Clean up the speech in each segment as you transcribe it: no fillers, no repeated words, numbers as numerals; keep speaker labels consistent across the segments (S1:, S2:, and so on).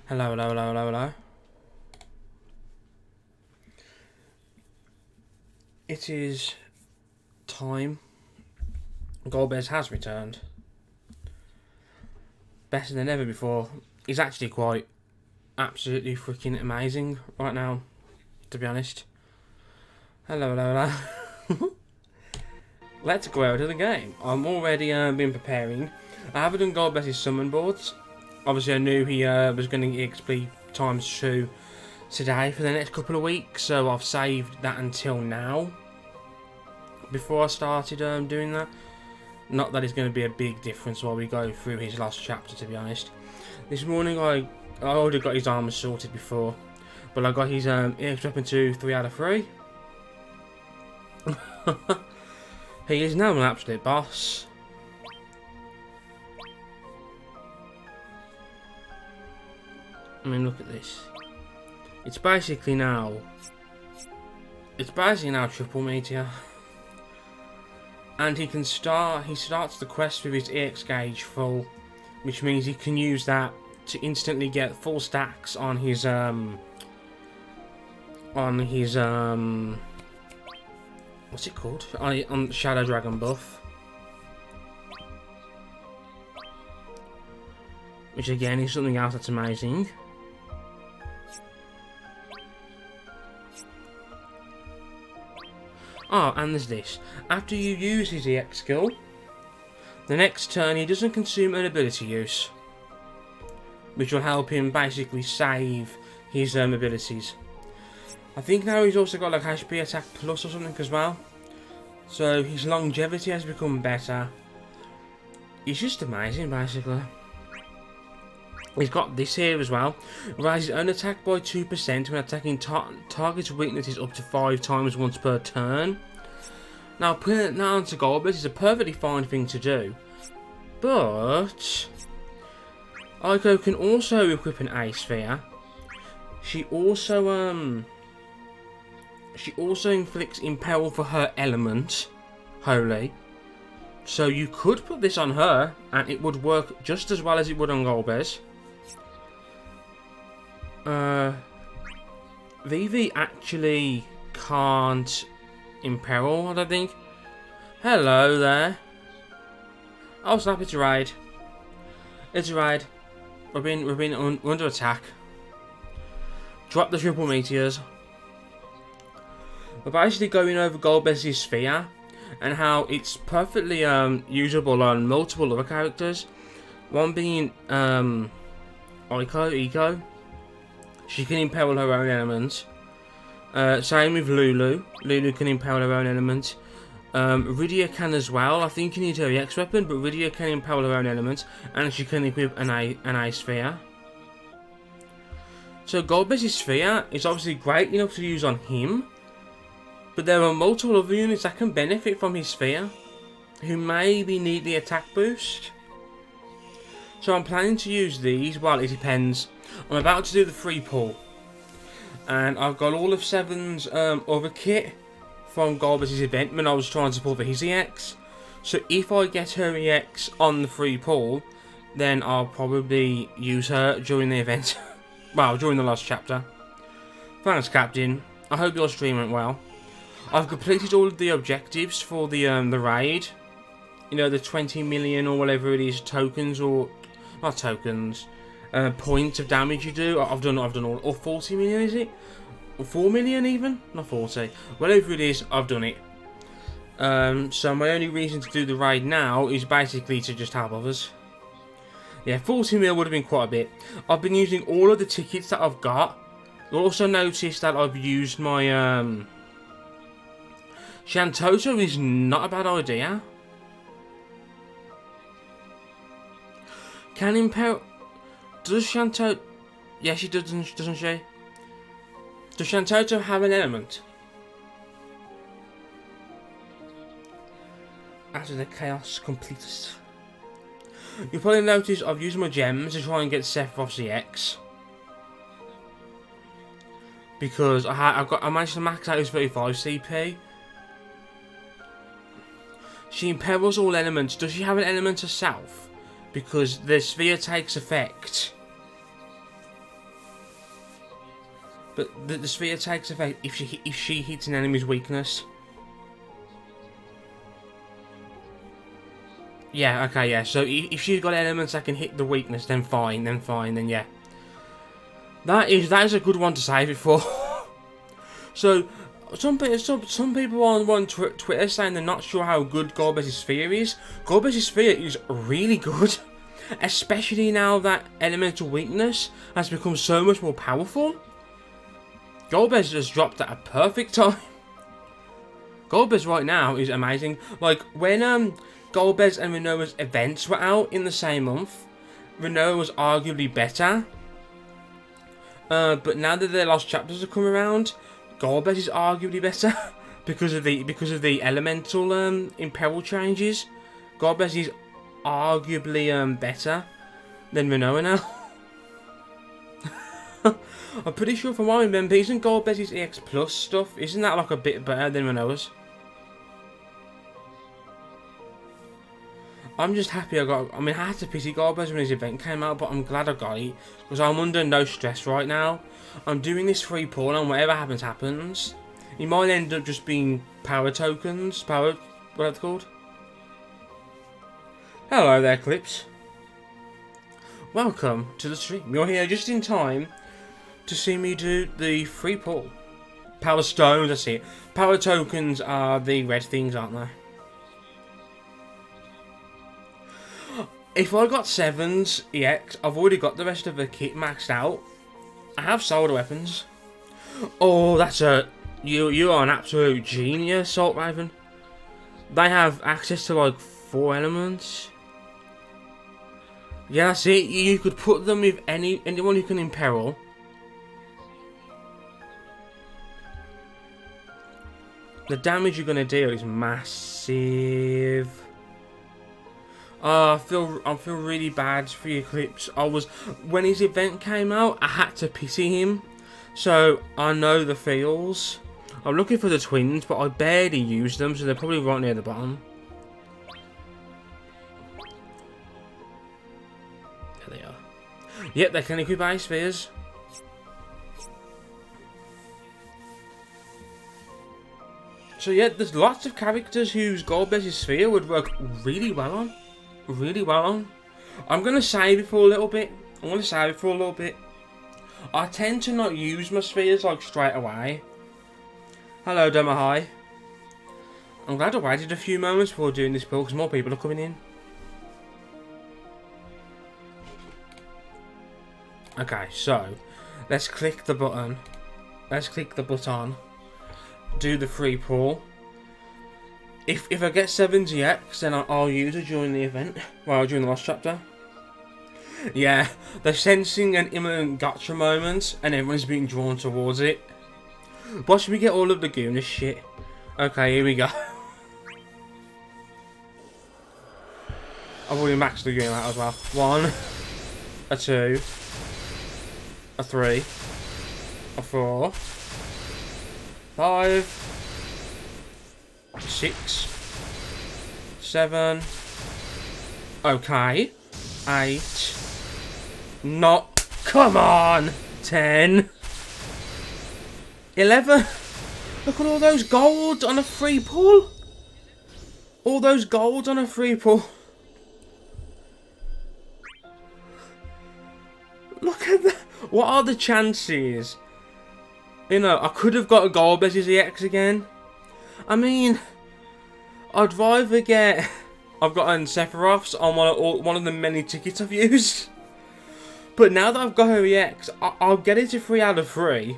S1: Hello, hello, hello, hello, hello. It is time. Golbez has returned. Better than ever before. He's actually quite absolutely freaking amazing right now, to be honest. Hello, hello, hello. Let's go out of the game. I'm already been preparing. I haven't done Golbez's summon boards. Obviously, I knew he was going to get XP times 2 today for the next couple of weeks, so I've saved that until now. Before I started doing that. Not that it's going to be a big difference while we go through his last chapter, to be honest. This morning I already got his armor sorted before, but I got his EX weapon to 3 out of 3. He is now an absolute boss. I mean, look at this. It's basically now triple meteor. And he starts the quest with his EX gauge full, which means he can use that to instantly get full stacks on his what's it called? On Shadow Dragon buff. Which again is something else that's amazing. Oh, and there's this. After you use his EX skill, the next turn he doesn't consume an ability use, which will help him basically save his abilities. I think now he's also got like HP attack plus or something as well. So his longevity has become better. He's just amazing basically. He's got this here as well. Raises own attack by 2% when attacking target's weaknesses up to 5 times once per turn. Now, putting that onto Golbez is a perfectly fine thing to do. But Aiko can also equip an A sphere. She also inflicts Impel for her element, Holy. So you could put this on her and it would work just as well as it would on Golbez. Vivi actually can't imperil, I don't think. Hello there. Oh snap, it's a raid. It's a raid. We've been under attack. Drop the triple meteors. We're basically going over Golbez's sphere and how it's perfectly usable on multiple other characters. One being Eiko. She can impel her own element. Same with Lulu. Lulu can impel her own element. Rydia can as well. I think you need her EX weapon, but Rydia can impel her own element, and she can equip an A sphere. So Golbez's sphere is obviously great enough to use on him, but there are multiple other units that can benefit from his sphere, who maybe need the attack boost. So I'm planning to use these. Well, it depends. I'm about to do the free pull, and I've got all of Seven's other kit from Golbez's event when I was trying to pull for his EX. So if I get her EX on the free pull, then I'll probably use her during the event. Well, during the last chapter. Thanks, Captain. I hope your stream went well. I've completed all of the objectives for the raid. You know, the 20 million or whatever it is tokens, or not tokens. Points of damage you do. I've done all. Or 40 million, is it? Or 4 million even? Not 40. Whatever it is, I've done it. So my only reason to do the raid now is basically to just help others. Yeah, 40 mil would have been quite a bit. I've been using all of the tickets that I've got. You'll also notice that I've used my Shantoto is not a bad idea. Can impel. Does Shantoto... Yeah, she doesn't she? Does Shantoto have an element? After the chaos completes. You'll probably notice I've used my gems to try and get Sephiroth's EX. Because I managed to max out his 35 CP. She imperils all elements. Does she have an element herself? Because the sphere takes effect But the sphere takes effect if she hits an enemy's weakness. Yeah, okay, yeah. So if she's got elements that can hit the weakness, then fine, then yeah. That is a good one to save it for. So some people on Twitter saying they're not sure how good Golbez's sphere is. Golbez's sphere is really good, especially now that elemental weakness has become so much more powerful. Golbez just dropped at a perfect time. Golbez right now is amazing. Like when Golbez and Rinoa's events were out in the same month, Rinoa was arguably better. But now that their lost chapters have come around, Golbez is arguably better because of the elemental imperil changes. Golbez is arguably better than Rinoa now. I'm pretty sure from what I remember, isn't Golbez's EX Plus stuff, isn't that like a bit better than Rinoa's? I'm just happy I had to pity Golbez when his event came out, but I'm glad I got it, because I'm under no stress right now. I'm doing this free pull, and whatever happens, happens. It might end up just being power tokens, what are they called? Hello there, Clips. Welcome to the stream. You're here just in time to see me do the free pull. Power stones, I see it. Power tokens are the red things, aren't they? If I got 7's EX, I've already got the rest of the kit maxed out. I have sold weapons. Oh, that's you are an absolute genius, Salt Raven. They have access to like 4 elements. Yeah, that's it. You could put them with anyone who can imperil. The damage you're gonna deal is massive. I feel really bad for your Clips. When his event came out, I had to pity him, so I know the feels. I'm looking for the twins, but I barely used them, so they're probably right near the bottom. There they are. Yep, they can equip ice spheres. So yeah, there's lots of characters whose Golbez's sphere would work really well on. I'm going to save it for a little bit. I tend to not use my spheres like straight away. Hello, Doma Hi. I'm glad I waited a few moments before doing this pull because more people are coming in. Okay, so let's click the button. Do the free pull. If I get 7's EX, then I'll use it during the event. Well, during the last chapter. Yeah, they're sensing an imminent gotcha moment, and everyone's being drawn towards it. Watch me get all of the Laguna shit. Okay, here we go. I've already maxed the Laguna out as well. 1, a 2, a 3, a 4, 5, 6, 7, okay, 8, not, come on, 10, 11, look at all those golds on a free pull, look at that, what are the chances? You know, I could have got a Golbez's EX again. I mean, I'd rather get... I've got an Sephiroth's on one of the many tickets I've used. But now that I've got her EX, I'll get it to 3 out of 3.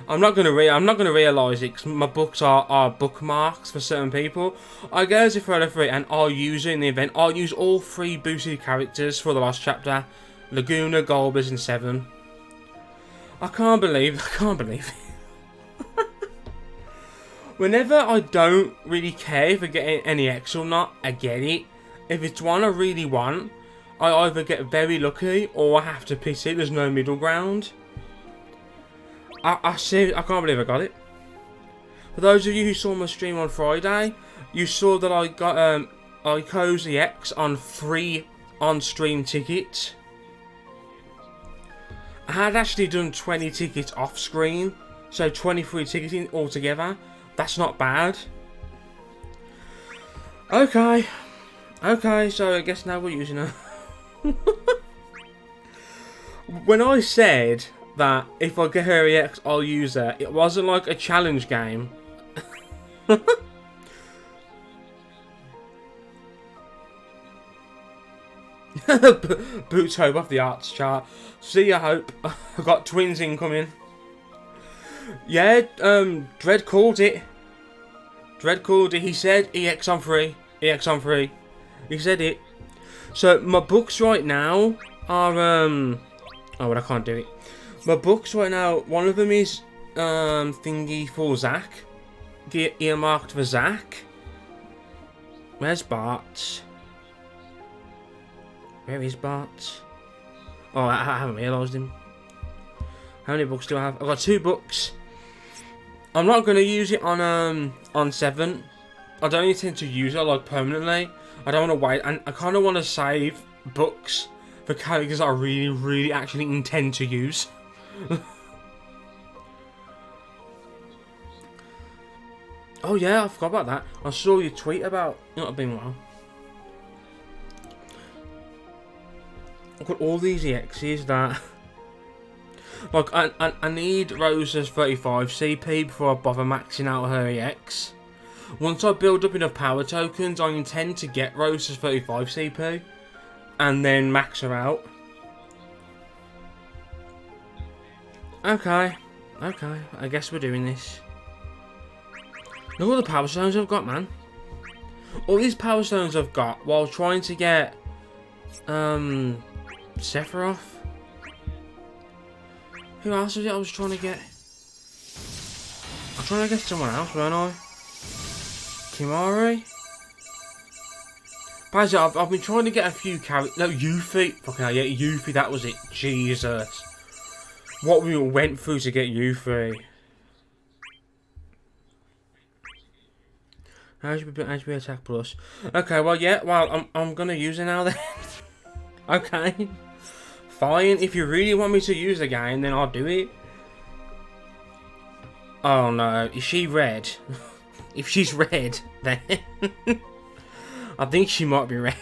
S1: I'm not gonna realise it because my books are bookmarks for certain people. I get it to 3 out of 3 and I'll use it in the event. I'll use all 3 boosted characters for the last chapter. Laguna, Golbez and 7. I can't believe it. Whenever I don't really care if I get any X or not, I get it. If it's one I really want, I either get very lucky or I have to pity. There's no middle ground. I can't believe I got it. For those of you who saw my stream on Friday, you saw that I got Ico's EX on 3 on-stream tickets. I had actually done 20 tickets off screen, so 23 ticketing altogether. That's not bad. Okay, so I guess now we're using her. When I said that if I get her EX, I'll use her, it wasn't like a challenge game. Boots Hope off the arts chart. See ya, Hope. I got twins incoming. Yeah, Dread called it. Dread called it. He said EX on 3. EX on 3. He said it. So my books right now are oh, well, I can't do it. My books right now, one of them is thingy for Zach. Earmarked for Zach. Where's Bart? Where is Bart? Oh, I haven't realised him. How many books do I have? I've got 2 books. I'm not going to use it on 7. I don't intend to use it like permanently. I don't want to wait, and I kind of want to save books for characters I really actually intend to use. Oh yeah, I forgot about that. I saw your tweet about not being well. I've got all these EXs that like I need Rosa's 35 CP before I bother maxing out her EX. Once I build up enough power tokens, I intend to get Rosa's 35 CP and then max her out. Okay, I guess we're doing this. Look at all the power stones I've got, man. All these power stones I've got while trying to get Sephiroth. Who else was it I was trying to get? I'm trying to get someone else, weren't I? Kimari? Basically, I've been trying to get a few characters. No, Yuffie. Fucking hell, yeah, Yuffie, that was it. Jesus. What we all went through to get Yuffie. HP attack plus. Okay, well, yeah, well, I'm gonna use it now then. Okay. Fine, if you really want me to use the game, then I'll do it. Oh no, is she red? If she's red, then I think she might be red.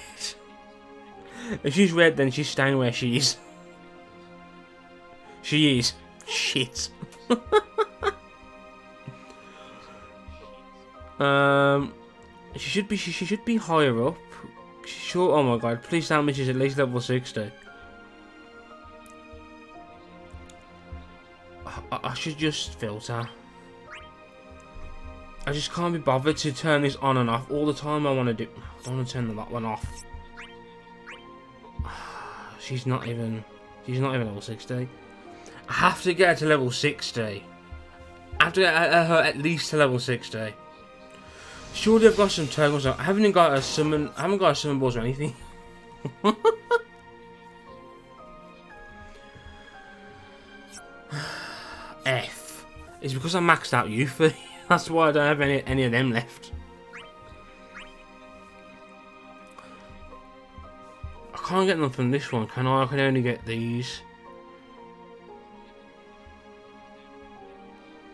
S1: If she's red, then she's staying where she is. She is. Shit. She should be higher up. Sure. Oh my god! Please tell me she's at least level 60. I should just filter. I just can't be bothered to turn this on and off all the time. I want to turn that one off. She's not even level 60. I have to get her to level 60. I have to get her at least to level 60. Surely I've got some tokens. I haven't got a summon. I haven't got a summon balls or anything. F. It's because I maxed out Yuffie. That's why I don't have any of them left. I can't get them from this one, can I? I can only get these.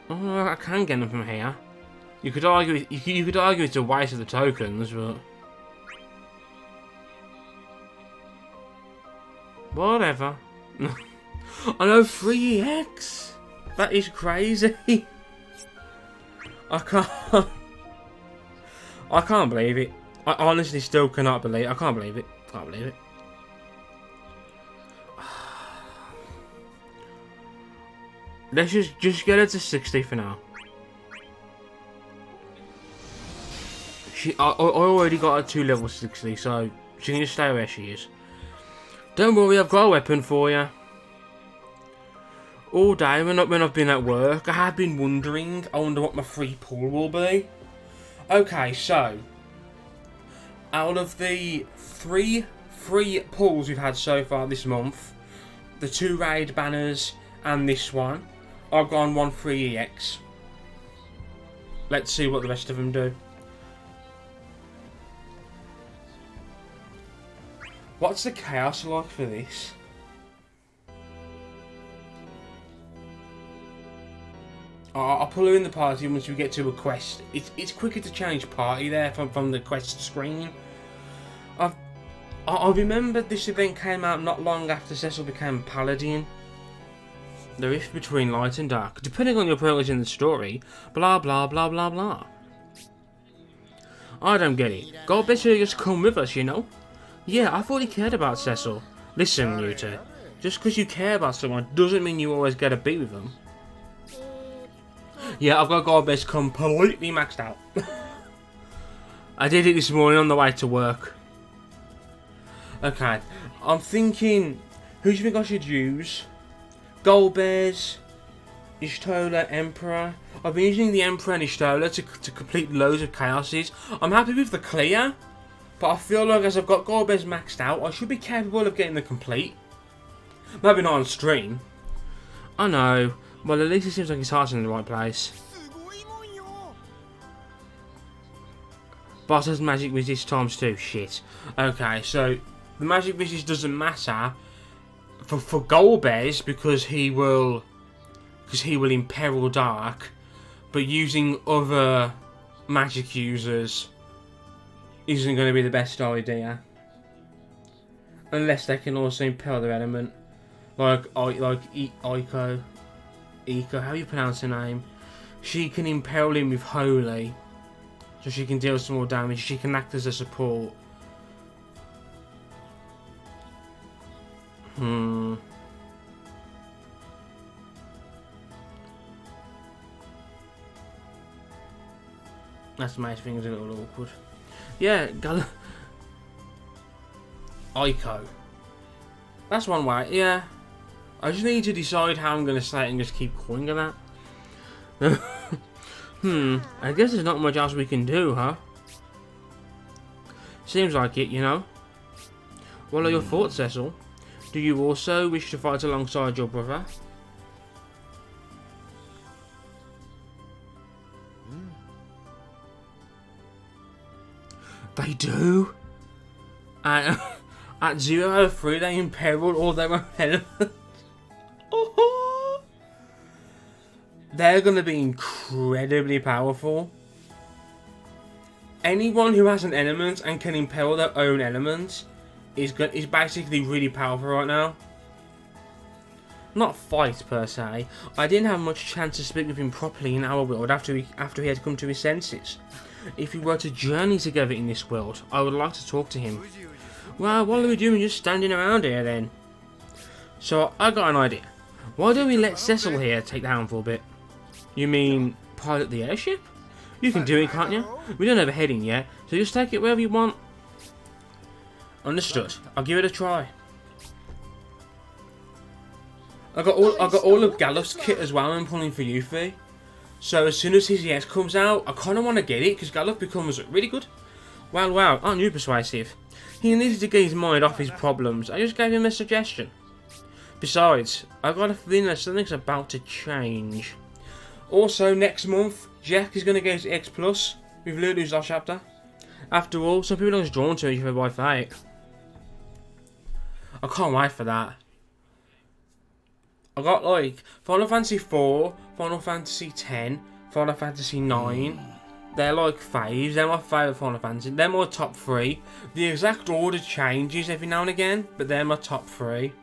S1: Oh, I can get them from here. You could argue it's a waste of the tokens, but whatever. I know 3EX. That is crazy. I can't believe it. I honestly still cannot believe it. I can't believe it. Can't believe it. Let's just get her to 60 for now. I already got her to level 60, so she can just stay where she is. Don't worry, I've got a weapon for you. All day when I've been at work, I have been wondering. I wonder what my free pull will be. Okay, so out of the 3 free pulls we've had so far this month, the 2 raid banners and this one, I've gone 1 free EX. Let's see what the rest of them do. What's the chaos like for this? I'll pull her in the party once we get to a quest. It's quicker to change party there from the quest screen. I remember this event came out not long after Cecil became Paladin. The rift between light and dark, depending on your progress in the story, blah blah blah blah blah. I don't get it. Golbez should just come with us, you know? Yeah, I thought he cared about Cecil. Listen, Yuta, just because you care about someone doesn't mean you always get to be with them. Yeah, I've got Golbez completely maxed out. I did it this morning on the way to work. Okay, I'm thinking, who do you think I should use? Golbez, Ishtola, Emperor. I've been using the Emperor and Ishtola to complete loads of chaoses. I'm happy with the clear, but I feel like as I've got Golbez maxed out, I should be capable of getting the complete. Maybe not on stream. I know, well at least it seems like his heart's in the right place. Boss has magic resist times 2, shit. Okay, so the magic resist doesn't matter for Golbez because he will imperil dark, but using other magic users isn't going to be the best idea unless they can also imperil their element, like Eiko, how you pronounce her name? She can imperil him with holy, so she can deal some more damage. She can act as a support. That's makes things a little awkward. Yeah, Eiko. That's one way, yeah. I just need to decide how I'm going to say it and just keep calling her that. I guess there's not much else we can do, huh? Seems like it, you know. What are your thoughts, Cecil? Do you also wish to fight alongside your brother? They do. At 003 they imperiled all their own elements. They're going to be incredibly powerful. Anyone who has an element and can imperil their own element is basically really powerful right now. Not fight per se. I didn't have much chance to speak with him properly in our world after he had come to his senses. If we were to journey together in this world, I would like to talk to him. Well, what are we doing just standing around here then? So I got an idea. Why don't we let Cecil here take the helm for a bit? You mean pilot the airship? You can do it, can't you? We don't have a heading yet, so just take it wherever you want. Understood. I'll give it a try. I got all of Gallup's kit as well. I'm pulling for Yuffie. So as soon as his EX comes out, I kind of want to get it because Gallup becomes really good. Wow, aren't you persuasive? He needed to get his mind off his problems. I just gave him a suggestion. Besides, I've got a feeling that something's about to change. Also, next month, Jack is going to get his X Plus with Lulu's last chapter. After all, some people are just drawn to each other by fate. I can't wait for that. I got like Final Fantasy 4, Final Fantasy 10, Final Fantasy 9. They're like faves. They're my favourite Final Fantasy. They're my top 3. The exact order changes every now and again, but they're my top 3.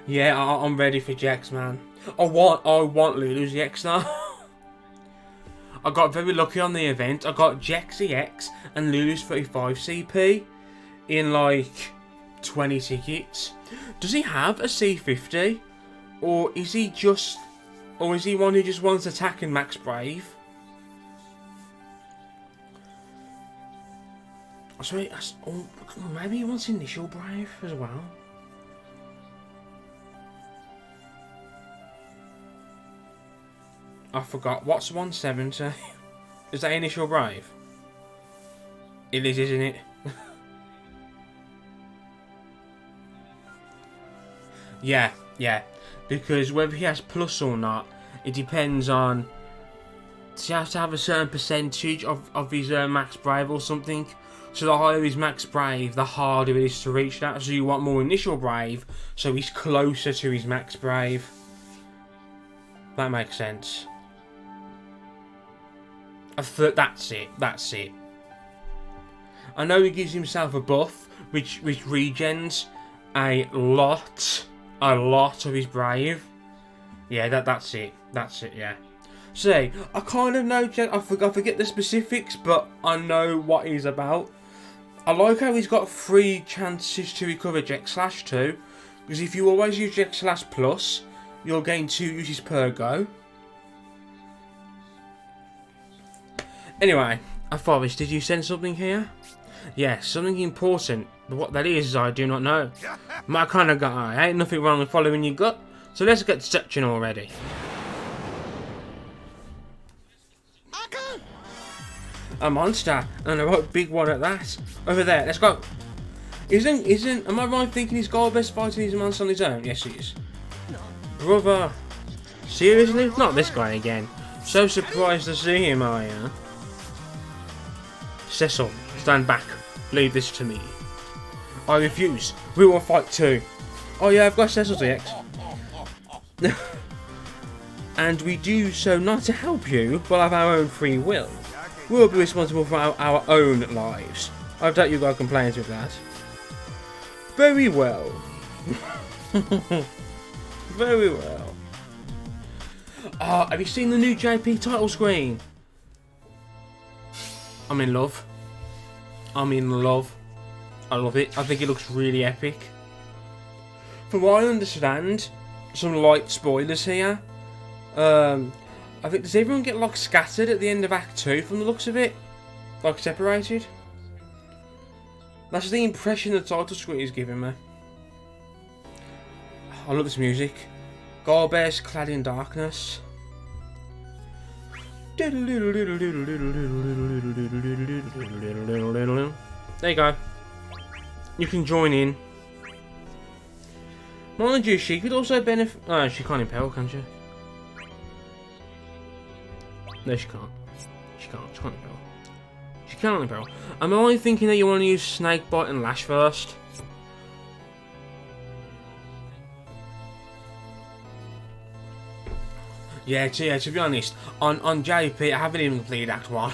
S1: Yeah, I'm ready for Jex, man. I want Lulu's EX now. I got very lucky on the event. I got Jex EX and Lulu's 35 CP in like 20 tickets. Does he have a C50? Or is he one who just wants attack and max brave? So maybe he wants initial brave as well. I forgot. What's 170? Is that initial brave? It is, isn't it? Yeah. Because whether he has plus or not, it depends on. He has to have a certain percentage of his max brave or something. So the higher his max brave, the harder it is to reach that. So you want more initial brave, so he's closer to his max brave. That makes sense. I thought that's it. That's it. I know he gives himself a buff, which regens a lot of his brave. Yeah, that's it. That's it. Yeah. See, I kind of know. I forget the specifics, but I know what he's about. I like how he's got 3 chances to recover Jet Slash too, because if you always use Jet Slash Plus, you'll gain 2 uses per go. Anyway, Forrest, did you send something here? Yes, something important, but what that is I do not know. My kind of guy, ain't nothing wrong with following your gut, so let's get searching already. A monster, and a right big one at that. Over there, let's go. Am I right thinking he's Golbez fighting his monster on his own? Yes, he is. Brother, seriously? Not this guy again. So surprised to see him, are you? Cecil, stand back. Leave this to me. I refuse. We will fight too. Oh yeah, I've got Cecil's EX. And we do so not to help you, but of our own free will. We'll be responsible for our own lives. I doubt you got complaints with that. Very well. Very well. Have you seen the new JP title screen? I'm in love. I'm in love. I love it. I think it looks really epic. From what I understand, some light spoilers here. I think, does everyone get like scattered at the end of Act 2 from the looks of it? Like separated? That's the impression the title screen is giving me. I love this music. Golbez clad in darkness. There you go. You can join in. Mind you, she could also benefit. Oh, she can't impel, can she? No, she can't. She can't. She can't impel. She can't impel. Am I thinking that you want to use Snake Bite and Lash first? Yeah, to be honest, on JP, I haven't even completed Act 1.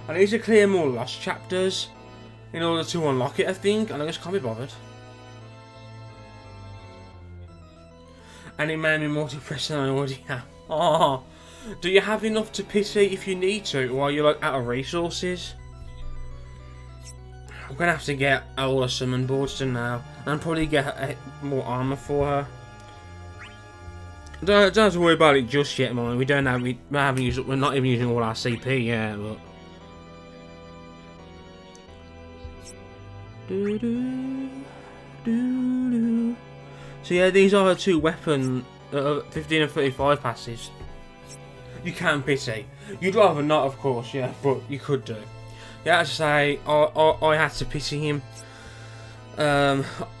S1: I need to clear more lost chapters in order to unlock it, I think, and I just can't be bothered. And it made me more depressed than I already am. Oh, do you have enough to pity if you need to, or are you like out of resources? I'm gonna have to get all the summon boards done now, and probably get more armor for her. Don't have to worry about it just yet, man. We're not even using all our CP yet, but. So yeah, these are her 2 weapon 15 and 35 passes. You can pity. You'd rather not, of course, yeah, but you could do. Yeah, as I say, I had to pity him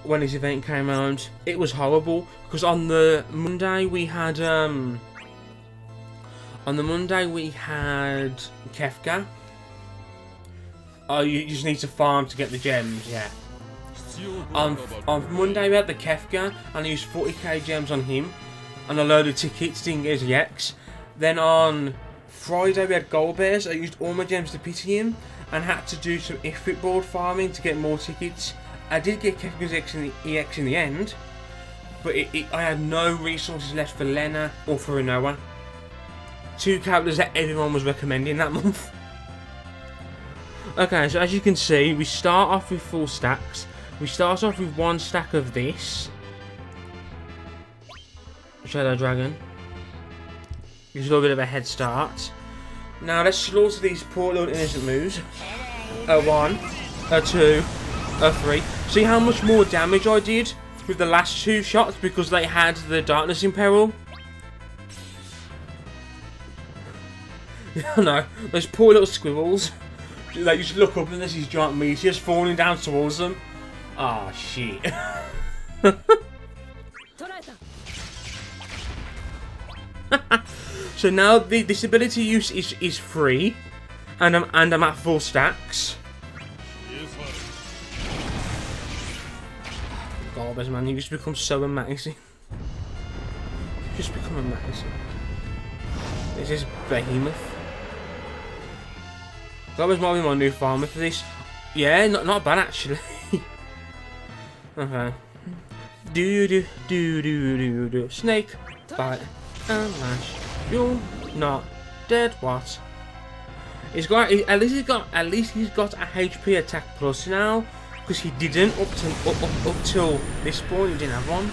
S1: when his event came around. It was horrible because on the Monday we had Kefka. Oh, you just need to farm to get the gems, yeah. On Monday we had the Kefka, and I used 40k gems on him, and a load of tickets to engage the X. Then on Friday we had Golbez. I used all my gems to pity him, and had to do some Ifrit board farming to get more tickets. I did get Kefka's EX in the end, but I had no resources left for Lena or for Rinoa. 2 characters that everyone was recommending that month. Okay, so as you can see, we start off with full stacks. We start off with 1 stack of this Shadow Dragon. Gives a little bit of a head start. Now let's slaughter these poor little innocent moves. 1, 2, 3. See how much more damage I did with the last 2 shots because they had the Darkness Imperil? No, those poor little squirrels. They just look up and there's these giant meteors falling down towards them. Ah, oh, shit. So now this ability use is free, and I'm at full stacks. Golbez, man, you just become so amazing. just become amazing. This is behemoth. Golbez might be my new farmer for this. Yeah, not bad actually. Okay. Do. Snake, bite, and lash. You're not dead. What? He's got at least he's got a HP attack plus now, because he didn't up till this point. He didn't have one.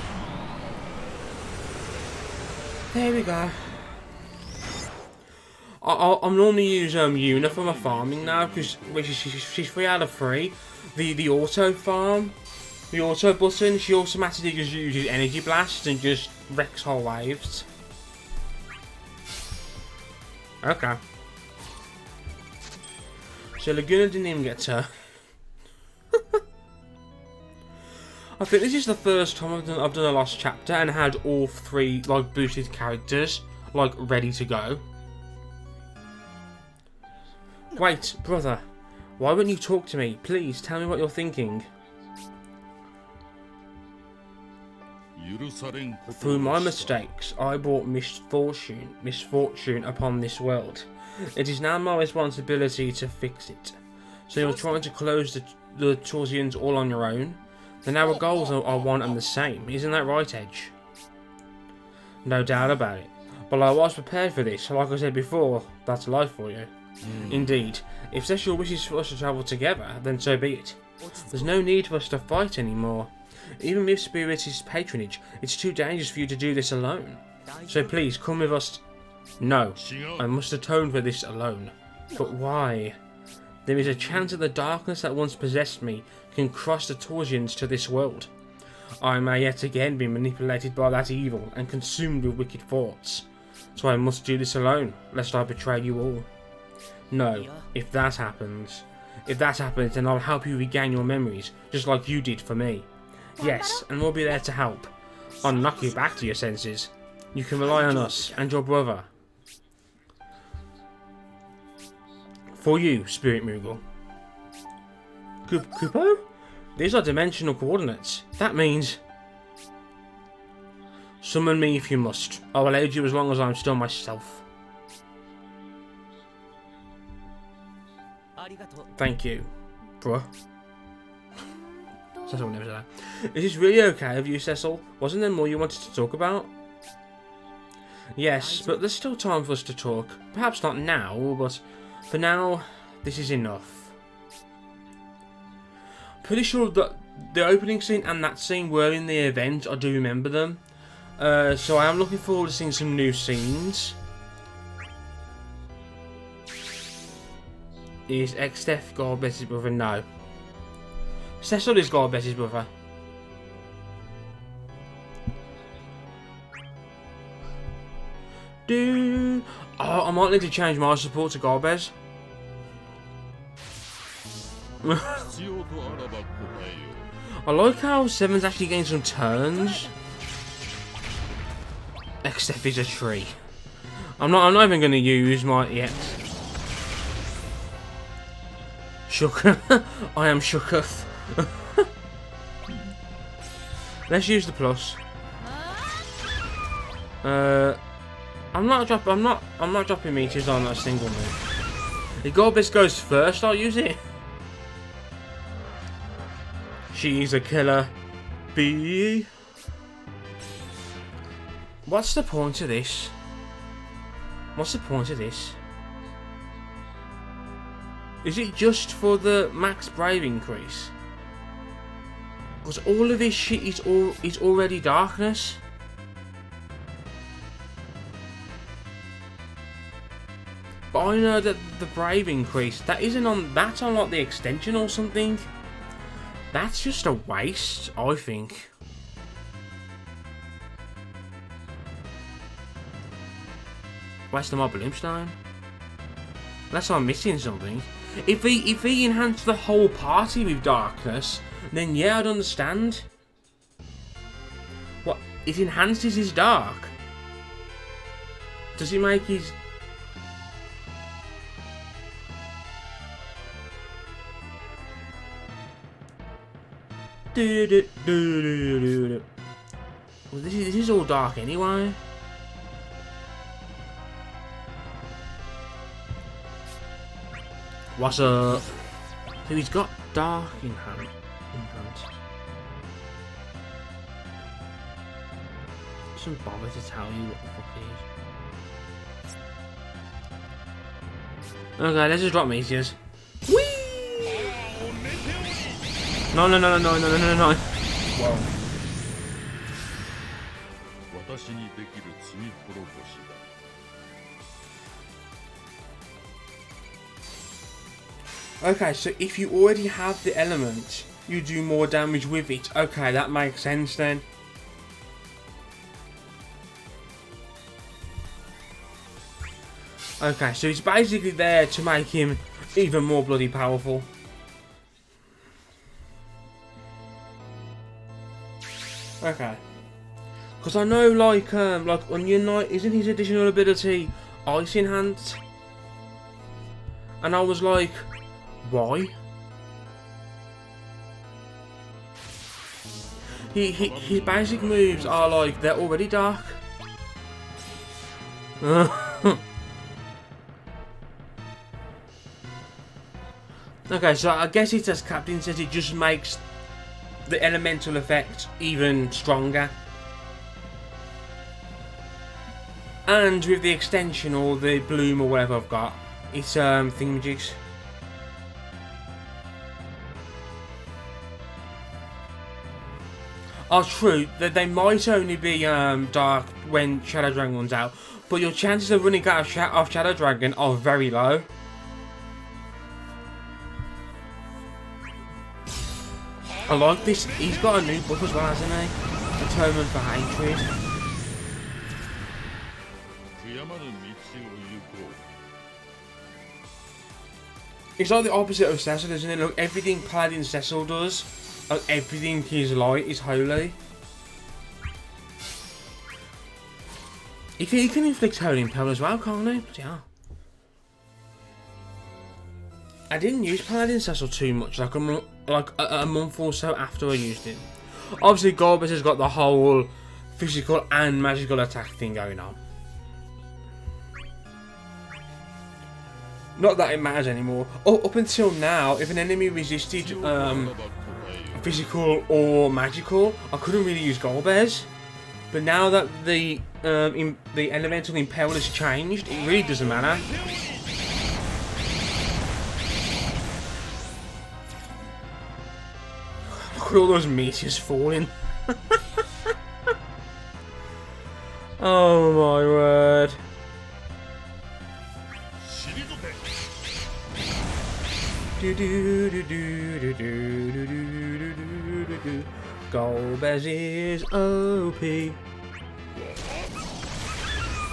S1: There we go. I'm normally use Una for my farming now, because she's 3 out of 3. The auto farm, the auto button, she automatically just uses energy blast and just wrecks whole waves. Okay. So Laguna didn't even get to. I think this is the first time I've done a lost chapter and had all 3 like boosted characters like ready to go. Wait, brother, why won't you talk to me? Please tell me what you're thinking. Through my mistakes, I brought misfortune upon this world. It is now my responsibility to fix it. So you're trying to close the Torsians all on your own? Then our goals are one and the same, isn't that right, Edge? No doubt about it. But I was prepared for this, like I said before, that's life for you. Indeed, if Cecil wishes for us to travel together, then so be it. There's no need for us to fight anymore. Even with Spirit's patronage, it's too dangerous for you to do this alone. So please, come with us. No, I must atone for this alone. But why? There is a chance that the darkness that once possessed me can cross the Torsians to this world. I may yet again be manipulated by that evil and consumed with wicked thoughts. So I must do this alone, lest I betray you all. No, if that happens, then I'll help you regain your memories, just like you did for me. Yes, and we'll be there to help. I'll knock you back to your senses. You can rely on us and your brother. For you, Spirit Moogle. Kupo? These are dimensional coordinates. That means... Summon me if you must. I will aid you as long as I'm still myself. Thank you, bruh. Cecil never said that. Is this really okay of you, Cecil? Wasn't there more you wanted to talk about? Yes, but there's still time for us to talk. Perhaps not now, but for now, this is enough. Pretty sure that the opening scene and that scene were in the event. I do remember them. So I am looking forward to seeing some new scenes. Is Xtef Golbez's brother? No. Cecil is Golbez's brother. Dude. Oh, I might need to change my support to Golbez. I like how Seven's actually getting some turns. Xtef is a tree. I'm not even going to use my yet. Shooketh. I am Shooketh. Let's use the plus. I'm not dropping meters on a single move. If Golbez goes first, I'll use it. She's a killer bee. What's the point of this? What's the point of this? Is it just for the max brave increase? Because all of this shit is already darkness. But I know that the brave increase, that's on like the extension or something. That's just a waste, I think. Waste of my Bloomstone. Unless I'm missing something. If he enhanced the whole party with darkness, then yeah, I'd understand. What? It enhances his dark? Does he make his... Well, this is all dark anyway. What's up? So he's got dark in hand. Doesn't bother to tell you what the fuck he is. Okay, let's just drop Meteors. Whee! No.
S2: Wow.
S1: Okay, so if you already have the element, you do more damage with it. Okay, that makes sense then. Okay, so it's basically there to make him even more bloody powerful. Okay. Because I know, like Onion Knight, isn't his additional ability Ice in Hands? And I was like, why? His basic moves are like, they're already dark. Okay, so I guess it, as Captain says, it just makes the elemental effect even stronger. And with the extension or the bloom or whatever I've got, it's thingamajigs. Oh, true, that they might only be dark when Shadow Dragon runs out, but your chances of running out of Shadow Dragon are very low. I like this. He's got a new buff as well, hasn't he? Atonement for Hatred. It's like the opposite of Cecil, isn't it? Look, everything Paladin Cecil does, like everything his light is holy. He can inflict Holy Impel as well, can't he? But yeah. I didn't use Paladin Cecil too much, like a month or so after I used it. Obviously, Golbez has got the whole physical and magical attack thing going on. Not that it matters anymore. Up until now, if an enemy resisted physical or magical, I couldn't really use Golbez. But now that the elemental impel has changed, it really doesn't matter. Look at all those meteors falling. Oh my word. Golbez is OP.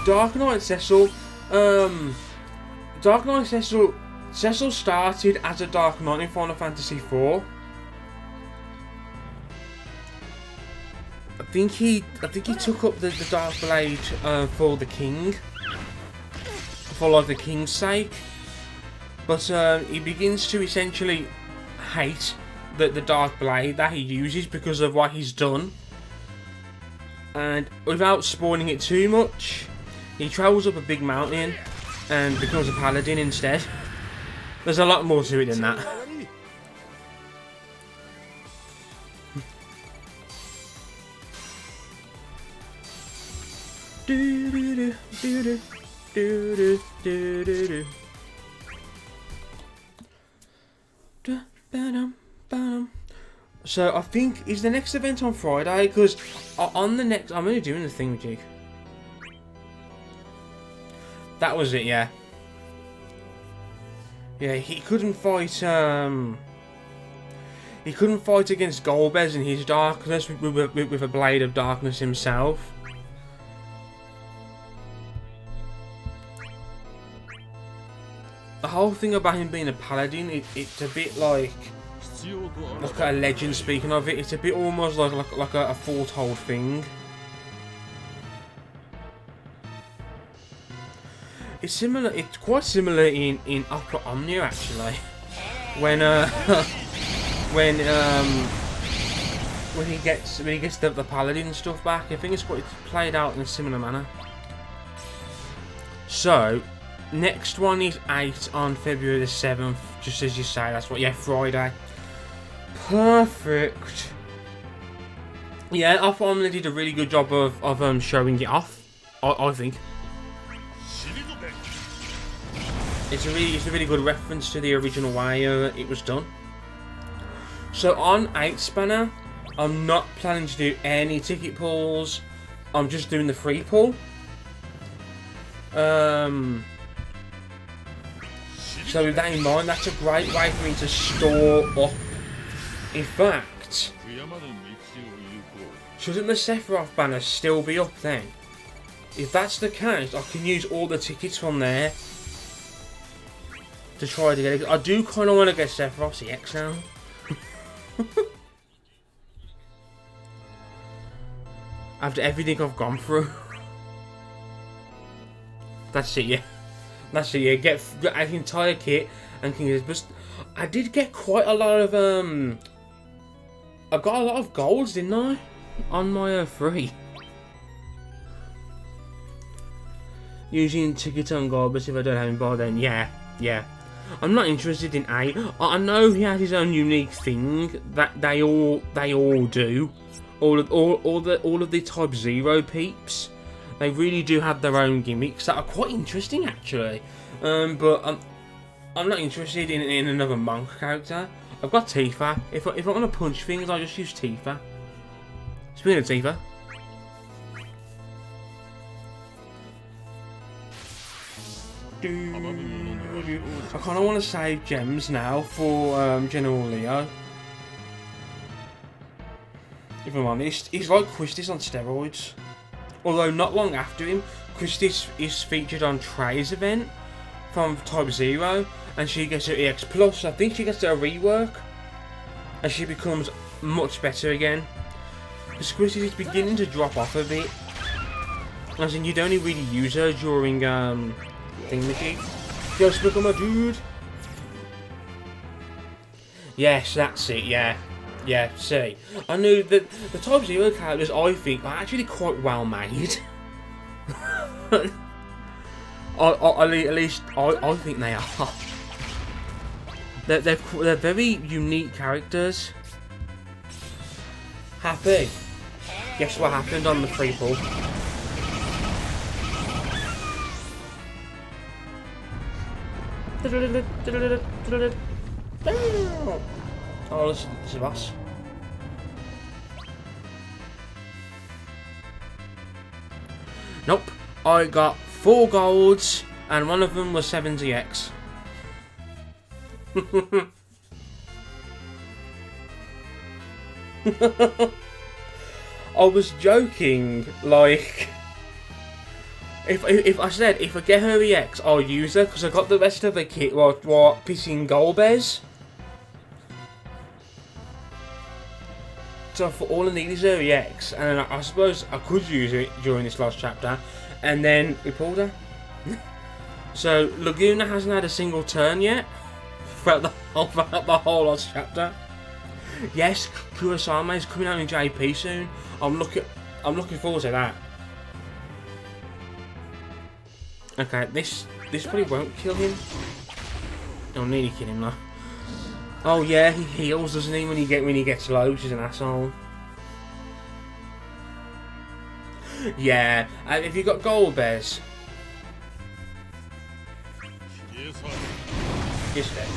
S1: Dark Knight Cecil. Dark Knight Cecil. Cecil started as a Dark Knight in Final Fantasy IV. I think he took up the Dark Blade for the king, for like the king's sake. But he begins to essentially hate the Dark Blade that he uses because of what he's done. And without spoiling it too much, he travels up a big mountain and becomes a paladin instead. There's a lot more to it than that. So I think, is the next event on Friday? Because on the next, I'm only doing the thingamajig. That was it, yeah. Yeah, he couldn't fight. He couldn't fight against Golbez in his darkness with a blade of darkness himself. The whole thing about him being a paladin, it's a bit like a legend. Speaking of it, it's a bit almost like a foretold thing. It's similar. It's quite similar in Opera Omnia actually. When he gets the paladin stuff back, I think it's played out in a similar manner. So next one is 8 on February the 7th, just as you say. That's what, yeah, Friday. Perfect. Yeah, I thought they did a really good job of showing it off. I think it's a really good reference to the original way it was done. So on 8 Spanner, I'm not planning to do any ticket pulls. I'm just doing the free pull. So with that in mind, that's a great way for me to store up. In fact, shouldn't the Sephiroth banner still be up then? If that's the case, I can use all the tickets from there to try to get it. I do kind of want to get Sephiroth's EX now. After everything I've gone through. That's it, yeah. That's it, yeah. Get an entire kit and can use. But I did get quite a lot of I got a lot of golds, didn't I? On my free. Using ticket on Golbez if I don't have him by then. Yeah. I'm not interested in 8. I know he has his own unique thing that they all do. All of the Type 0 peeps. They really do have their own gimmicks that are quite interesting actually. But I'm not interested in another monk character. I've got Tifa. If I want to punch things, I just use Tifa. Speaking of Tifa. I kind of want to save gems now for General Leo. If I'm honest, he's like Quistis on steroids. Although not long after him, Quistis is featured on Trey's event from Type 0, and she gets her EX Plus. I think she gets her rework, and she becomes much better again. Because Quistis is beginning to drop off a bit. As in, you'd only really use her during thingamajig. Yo, Spikkle, my dude. Yes, that's it. Yeah, see, I knew that the Type 0 characters, I think, are actually quite well made. At least I think they are. They're very unique characters. Happy. Guess what happened on the free pull? Oh, listen, it's a boss. Nope, I got 4 golds, and one of them was 70x. I was joking, like, if I said if I get her EX, I'll use her because I got the rest of the kit while pissing Golbez. So for all I need is her EX, and I suppose I could use it during this last chapter, and then we pulled her. So Laguna hasn't had a single turn yet throughout the whole last chapter. Yes, Kurosame is coming out in JP soon. I'm looking forward to that. Okay, this probably won't kill him. I'll nearly kill him though. Oh yeah, he heals, doesn't he, when he gets low, which is an asshole. Yeah, if you got Golbez. Just dead.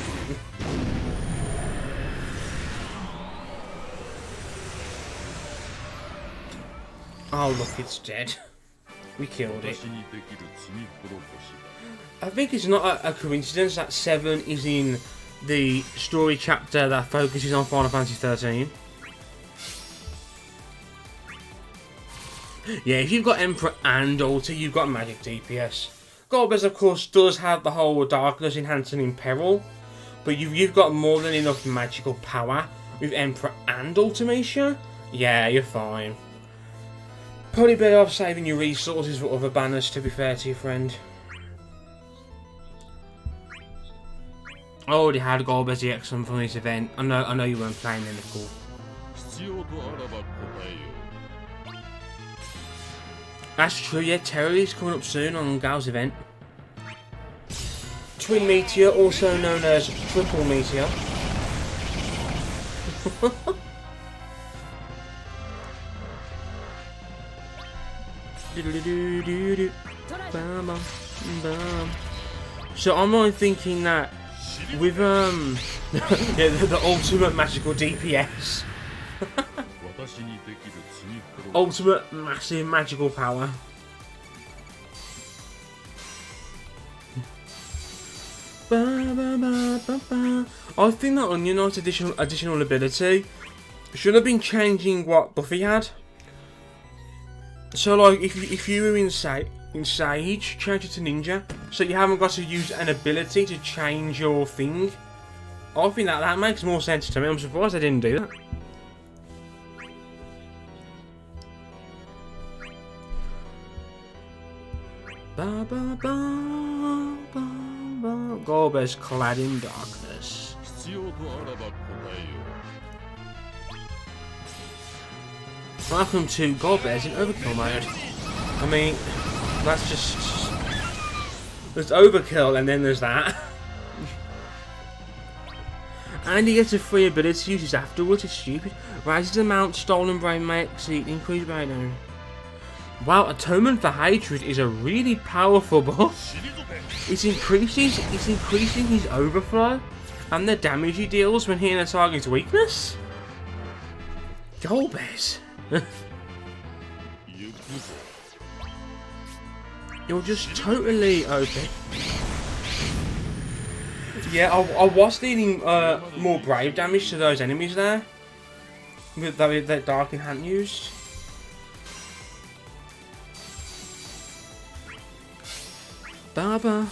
S1: Oh look, it's dead. We killed it. I think it's not a coincidence that 7 is in the story chapter that focuses on Final Fantasy 13. Yeah, if you've got Emperor and Ulti, you've got magic DPS. Golbez, of course, does have the whole darkness enhancing in peril, but you've got more than enough magical power with Emperor and Ultimacia. Yeah, you're fine. Probably better off saving your resources for other banners, to be fair to your friend. I already had Golbez EX from this event. I know you weren't playing in the school. That's true, yeah, Terry is coming up soon on Gal's event. Twin Meteor, also known as Triple Meteor. So I'm only thinking that with yeah, the ultimate magical DPS. Ultimate massive magical power. I think that Onionite's additional ability should have been changing what Buffy had. So like if you were in Sage, change it to Ninja, so you haven't got to use an ability to change your thing. I think that makes more sense to me. I'm surprised I didn't do that. Golbez clad in darkness. Welcome to Golbez in overkill mode. I mean, that's just... There's overkill and then there's that. And he gets a free ability to use afterwards, it's stupid. Raises the amount stolen brain may exceed increased by no. Wow, Atonement for Hatred is a really powerful buff. It's increasing his overflow and the damage he deals when hitting a target's weakness. Golbez. You're just totally OP. Yeah, I was dealing more brave damage to those enemies there with that Dark hadn't used. I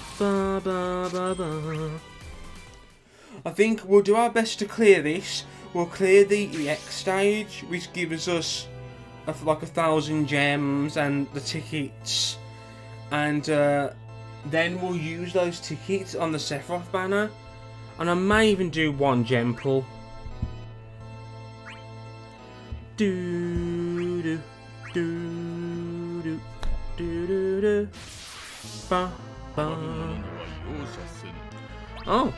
S1: think we'll do our best to clear this. We'll clear the EX stage, which gives us like 1,000 gems and the tickets, and then we'll use those tickets on the Sephiroth banner, and I may even do one gem pull. Oh,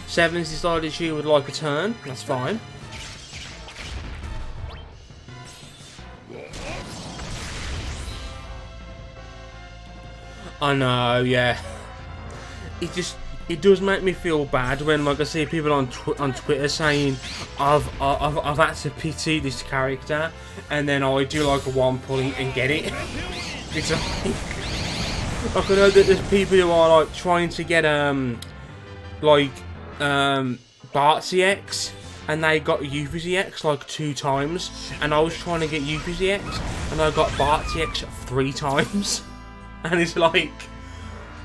S1: Seven's decided she would like a turn. That's fine. I know, yeah. It does make me feel bad when, like, I see people on Twitter saying I've had to pity this character, and then I do like a one pull and get it. It's like I know that there's people who are like trying to get Bart's EX, and they got Yuffie's EX like 2 times, and I was trying to get Yuffie's EX, and I got Bart's EX 3 times. And it's like,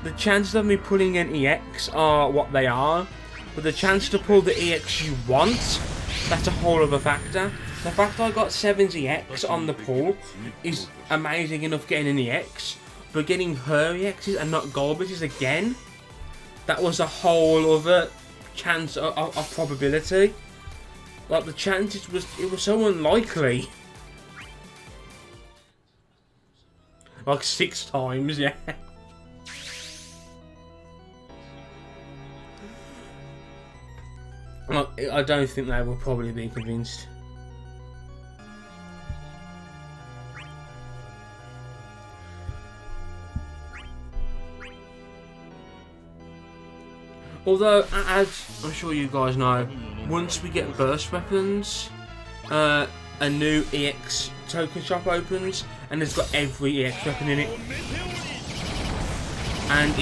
S1: the chances of me pulling an EX are what they are, but the chance to pull the EX you want, that's a whole other factor. The fact I got 7's EX on the pull is amazing enough getting an EX, but getting her EXs and not Golbez's again, that was a whole other chance of probability. Like, the chances it was so unlikely. Like 6 times, yeah. I don't think they will probably be convinced. Although, as I'm sure you guys know, once we get burst weapons, a new EX token shop opens, and it's got every EX weapon in it, and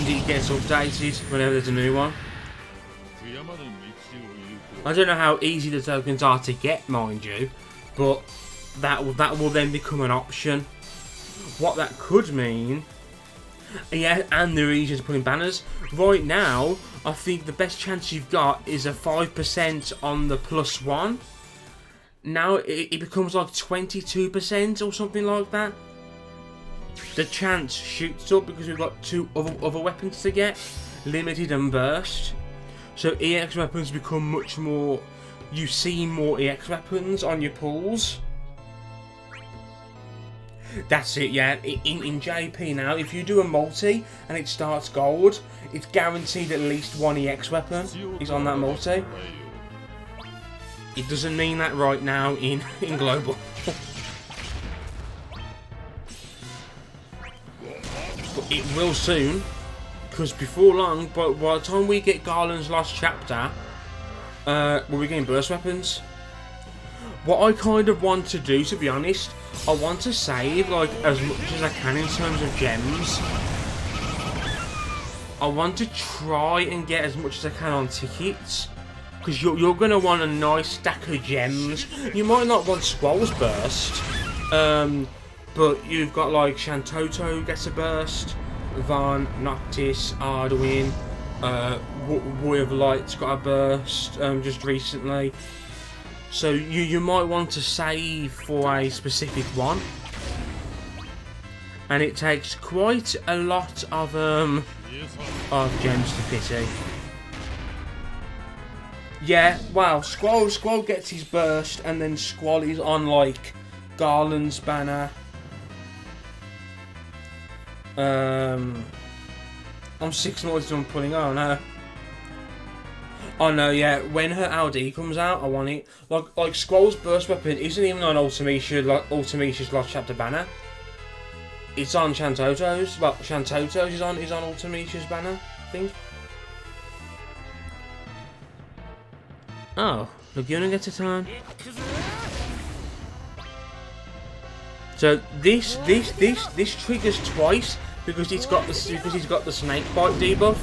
S1: it gets updated whenever there's a new one. I don't know how easy the tokens are to get, mind you, but that will then become an option. What that could mean, yeah, and they're easier to put in banners. Right now, I think the best chance you've got is a 5% on the +1. Now it becomes like 22% or something like that. The chance shoots up because we've got 2 other weapons to get, limited and burst. So EX weapons become much more, you see more EX weapons on your pulls. That's it, yeah. In JP now, if you do a multi and it starts gold, it's guaranteed at least one EX weapon is on that multi. It doesn't mean that right now in Global. But it will soon, because before long, by the time we get Garland's last chapter, we'll be getting burst weapons. What I kind of want to do, to be honest, I want to save like as much as I can in terms of gems. I want to try and get as much as I can on tickets, because you're going to want a nice stack of gems. You might not want Squall's burst, but you've got like Shantoto gets a burst, Van, Noctis, Arduin, Boy of Light's got a burst just recently. So you might want to save for a specific one, and it takes quite a lot of gems to pity. Yeah, wow. Squall gets his burst, and then Squall is on like Garland's banner. I'm 6 months done pulling on her. Oh no, yeah, when her LD comes out, I want it. Like Squall's burst weapon isn't even on Ultimecia's Lost Chapter banner. It's on Shantoto's. Well, Shantoto's is on Ultimecia's banner, I think. Oh, Laguna gets a turn. So this triggers twice because he's got the snake bite debuff.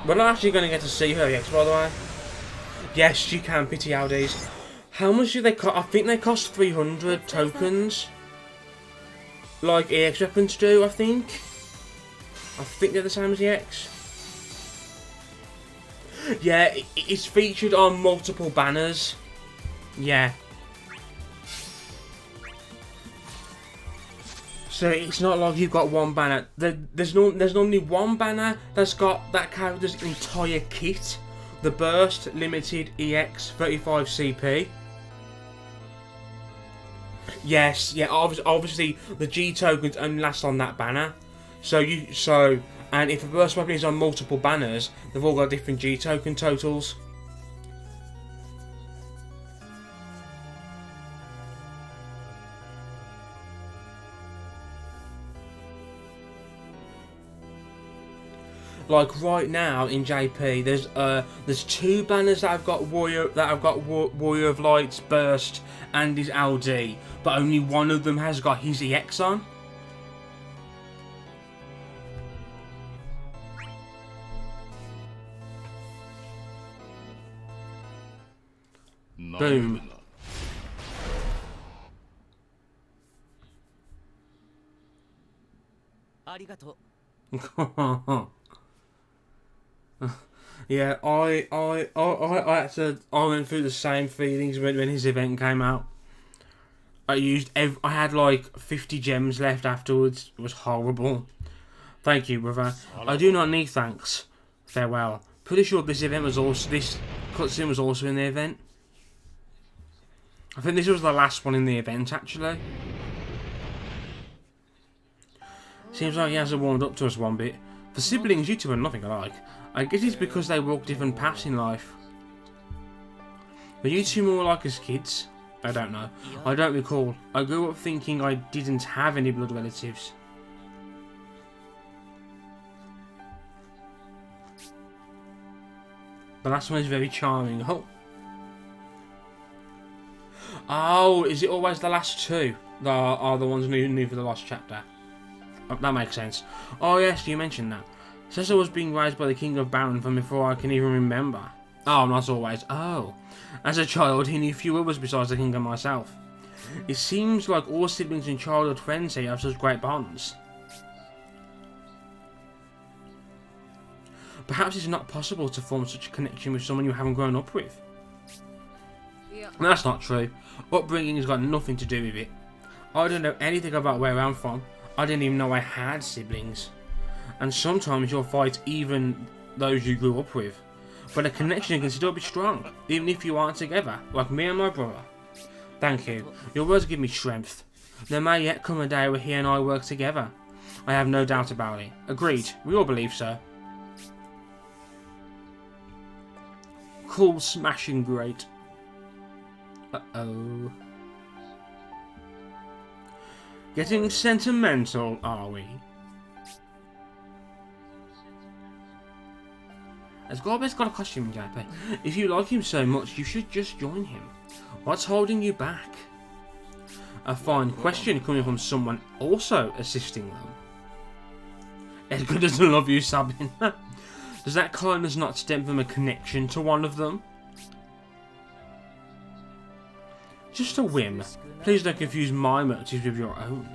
S1: We're not actually going to get to see her EX, by the way. Yes, she can pity LDs. How much do they cost? I think they cost 300 tokens. Like EX weapons do, I think. I think they're the same as EX. Yeah, it's featured on multiple banners. Yeah. So it's not like you've got one banner. There's normally one banner that's got that character's entire kit. The Burst Limited EX 35 CP. Yes, yeah. Obviously the G tokens only last on that banner. And if a burst weapon is on multiple banners, they've all got different G token totals. Like right now in JP, there's 2 banners that have got Warrior of Light's burst and his LD, but only one of them has got his EX on. Boom. Yeah, I went through the same feelings when his event came out. I had like 50 gems left afterwards. It was horrible. Thank you, brother. I do not need thanks. Farewell. Pretty sure this cutscene was also in the event. I think this was the last one in the event, actually. Seems like he hasn't warmed up to us one bit. For siblings, you two are nothing alike. I guess it's because they walk different paths in life. Were you two more like as kids? I don't know. I don't recall. I grew up thinking I didn't have any blood relatives. The last one is very charming. Oh, is it always the last 2 that are the ones new for the last chapter? Oh, that makes sense. Oh yes, you mentioned that. Cecil was being raised by the King of Baron from before I can even remember. Oh, not always. Oh. As a child, he knew few others besides the King and myself. It seems like all siblings and childhood friends here have such great bonds. Perhaps it's not possible to form such a connection with someone you haven't grown up with. Yeah. That's not true. Upbringing has got nothing to do with it. I don't know anything about where I'm from. I didn't even know I had siblings. And sometimes you'll fight even those you grew up with. But a connection can still be strong, even if you aren't together, like me and my brother. Thank you. Your words give me strength. There may yet come a day where he and I work together. I have no doubt about it. Agreed. We all believe so. Cool, smashing great. Uh-oh. Getting sentimental, are we? Has Golbez got a costume, JP? If you like him so much, you should just join him. What's holding you back? A fine question coming from someone also assisting them. Edgar doesn't love you, Sabin. Does that kindness not stem from a connection to one of them? Just a whim. Please don't confuse my motives with your own.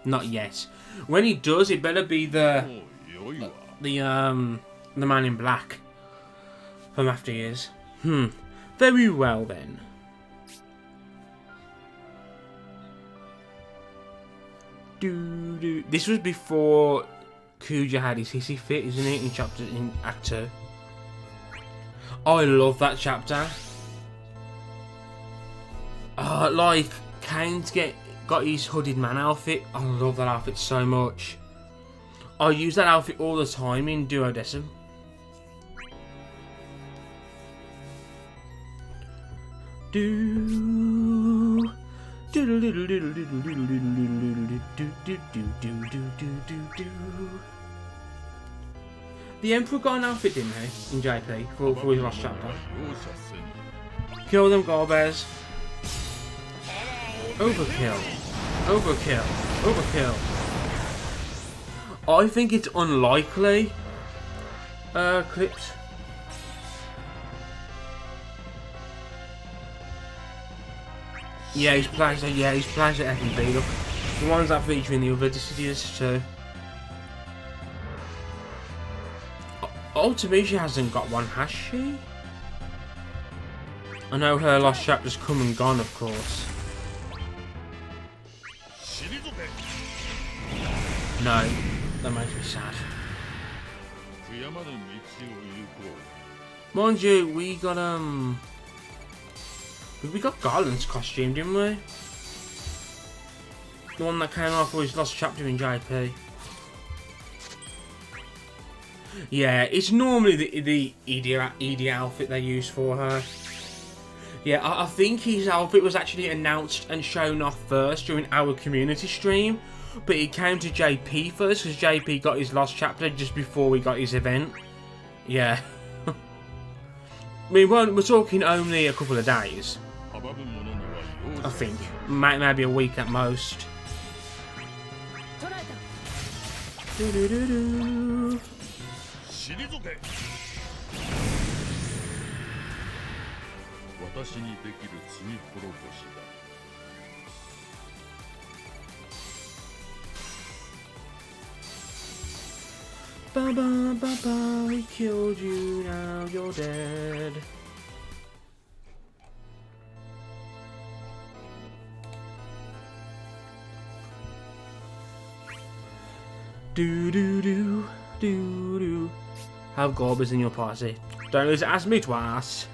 S1: Not yet. When he does, it better be the man in black from after years. Very well then. This was before Kuja had his hissy fit, isn't it? In Act 2. I love that chapter. Like Kane's got his hooded man outfit. I love that outfit so much. I use that outfit all the time in Duodecim. The Emperor got an outfit, didn't he, in JP for his last chapter? Kill them, Golbez. Overkill. Overkill. Overkill. I think it's unlikely. Clipped. Yeah, he's played at F&B, look. The ones that feature in the other Deciduous too. Ultimisha hasn't got one, has she? I know her last chapter's come and gone, of course. No, that makes me sad. Mind you, we got Garland's costume, didn't we? The one that came off for his last chapter in JP. Yeah, it's normally the Edie outfit they use for her. Yeah, I think his outfit was actually announced and shown off first during our community stream, but it came to JP first because JP got his last chapter just before we got his event. Yeah. I mean, we're talking only a couple of days. I think. Maybe a week at most. Ba ba ba ba, we killed you, now you're dead. Do do do do do. Have Golbez in your party. Don't lose it, ask me twice.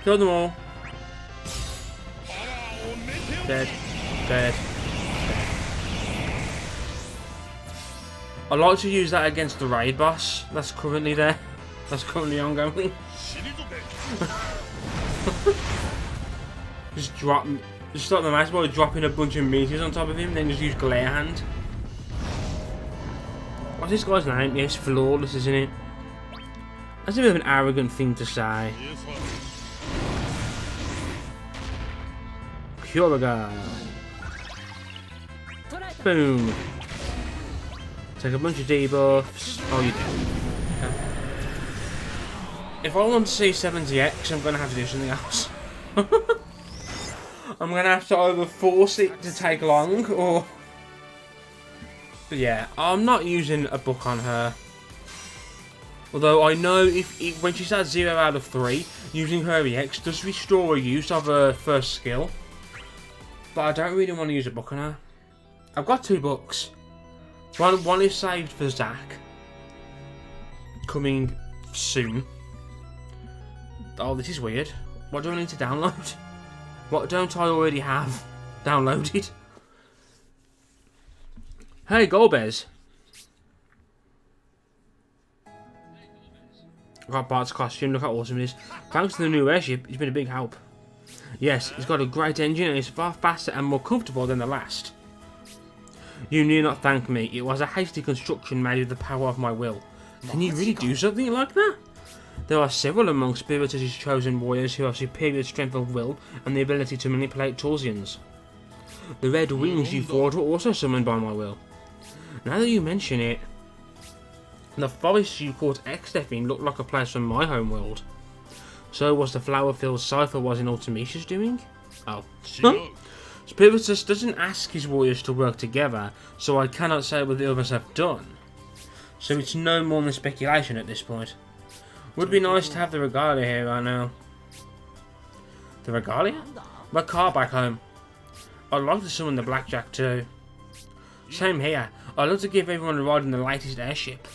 S1: Kill them all. Dead. Dead. I like to use that against the raid boss. That's currently there. That's currently ongoing. Just start the match by dropping a bunch of meteors on top of him, then just use Glare Hand. What's this guy's name? Yes, Flawless, isn't it? That's a bit of an arrogant thing to say. Puriga. Boom. Take a bunch of debuffs. Oh, you do. Okay. If I want to see 70x, I'm going to have to do something else. I'm going to have to either force it to take long, or... But yeah, I'm not using a book on her. Although I know when she's at 0 out of 3, using her EX does restore a use of her first skill. But I don't really want to use a book on her. I've got 2 books. One is saved for Zach. Coming soon. Oh, this is weird. What do I need to download? What don't I already have downloaded? Hey, Golbez. Got Bart's costume, look how awesome it is. Thanks to the new airship, it's been a big help. Yes, it's got a great engine and it's far faster and more comfortable than the last. You need not thank me, it was a hasty construction made with the power of my will. Can you really do something like that? There are several among Spiritus' chosen warriors who have superior strength of will and the ability to manipulate Torsians. The red wings you fought were also summoned by my will. Now that you mention it, the forest you caught Exdeath in looked like a place from my homeworld. So was the flower-filled cipher was in Ultimecia's doing? Oh. Huh? Spiritus doesn't ask his warriors to work together, so I cannot say what the others have done. So it's no more than speculation at this point. Would be nice to have the regalia here right now. The regalia? My car back home. I'd like to summon the blackjack too. Same here. I'd love to give everyone a ride in the latest airship.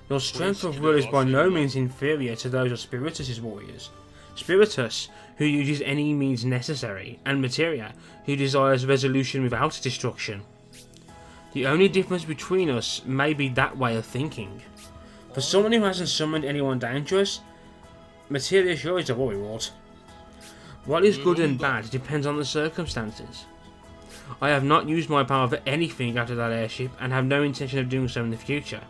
S1: Your strength of will is by no means inferior to those of Spiritus' warriors. Spiritus, who uses any means necessary, and Materia, who desires resolution without destruction. The only difference between us may be that way of thinking. For someone who hasn't summoned anyone dangerous, Materia sure is a worrywart. What is good and bad depends on the circumstances. I have not used my power for anything after that airship, and have no intention of doing so in the future.